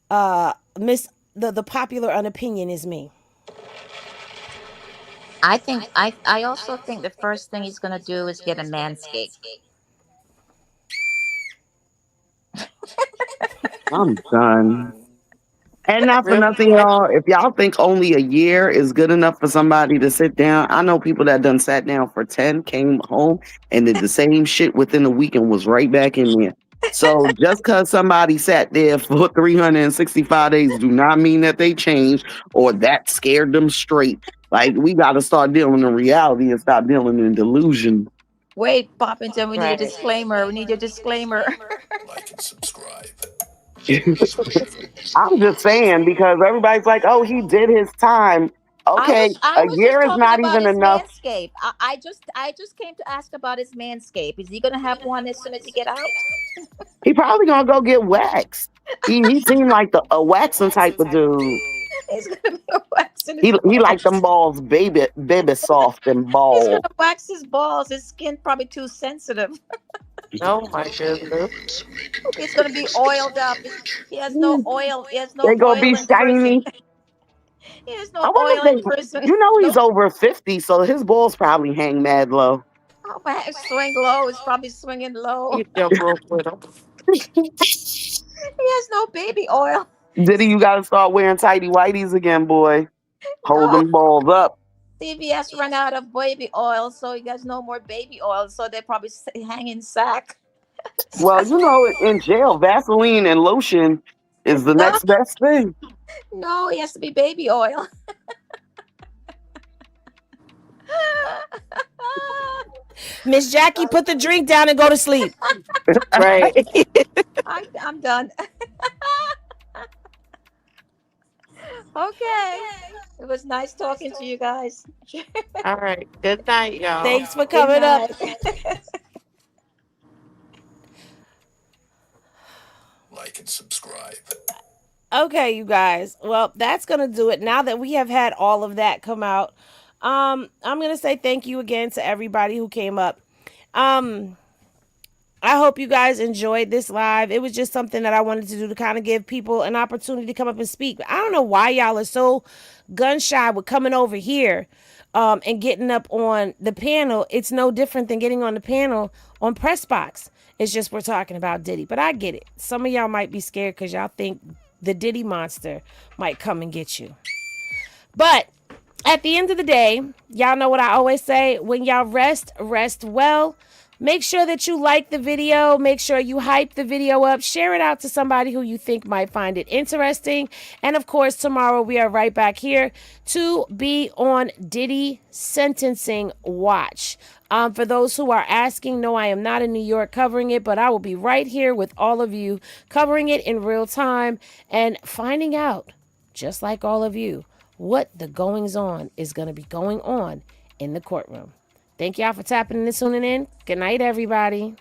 the popular unopinion is me. I also think the first thing he's gonna do is get a manscape. I'm done. And not for Real nothing, quick. y'all. If y'all think only a year is good enough for somebody to sit down, I know people that done sat down for 10, came home and did the same shit within a week and was right back in there. So just because somebody sat there for 365 days do not mean that they changed or that scared them straight. Like we got to start dealing in reality and stop dealing in delusion. Wait, Poppington, we need a Right. disclaimer. We need a disclaimer. Like and subscribe. This mission is I'm just saying because everybody's like, oh, he did his time. Okay, I a was just year is talking not about even his enough. manscape. I just came to ask about his manscape. Is he gonna have one as soon as he get out? He probably gonna go get waxed. He seemed like a waxing type of dude. He's gonna be waxing his He like them balls. balls, baby soft and He's bald. gonna wax his balls. His skin probably too sensitive. Oh my Following goodness. moments may It's contain gonna be oiled explicit up. language. He has no oil. He has no They gonna oil be in prison. shiny. He has I no wonder oil in if they. prison. You know No. he's over 50, so his balls probably hang mad low. Oh my, swing low. It's probably swinging low. You jump rope with him. He has no baby oil. Diddy, you gotta start wearing tighty whities again, boy. Hold No. them balls up. CVS ran out of baby oil, so he has no more baby oil. So they probably hang in sack. Well, you know, in jail, Vaseline and lotion is the No, next best thing. no, he has to be baby oil. Miss Jackie, put the drink down and go to sleep. Right. I'm done. Okay. It was nice talking to you guys. All right. Good night, y'all. Thanks for Good coming up. night. Like and subscribe. Okay, you guys. Well, that's going to do it. Now that we have had all of that come out, I'm going to say thank you again to everybody who came up. I hope you guys enjoyed this live. It was just something that I wanted to do to kind of give people an opportunity to come up and speak. I don't know why y'all are so gun shy with coming over here and getting up on the panel. It's no different than getting on the panel on Press Box. It's just we're talking about Diddy. But I get it. Some of y'all might be scared because y'all think the Diddy monster might come and get you. But at the end of the day, y'all know what I always say. When y'all rest, rest well. Make sure that you like the video. Make sure you hype the video up. Share it out to somebody who you think might find it interesting. And of course, tomorrow we are right back here to be on Diddy sentencing watch. For those who are asking, no, I am not in New York covering it, but I will be right here with all of you covering it in real time and finding out, just like all of you, what the goings on is going to be going on in the courtroom. Thank y'all for tapping in and tuning in. Good night, everybody.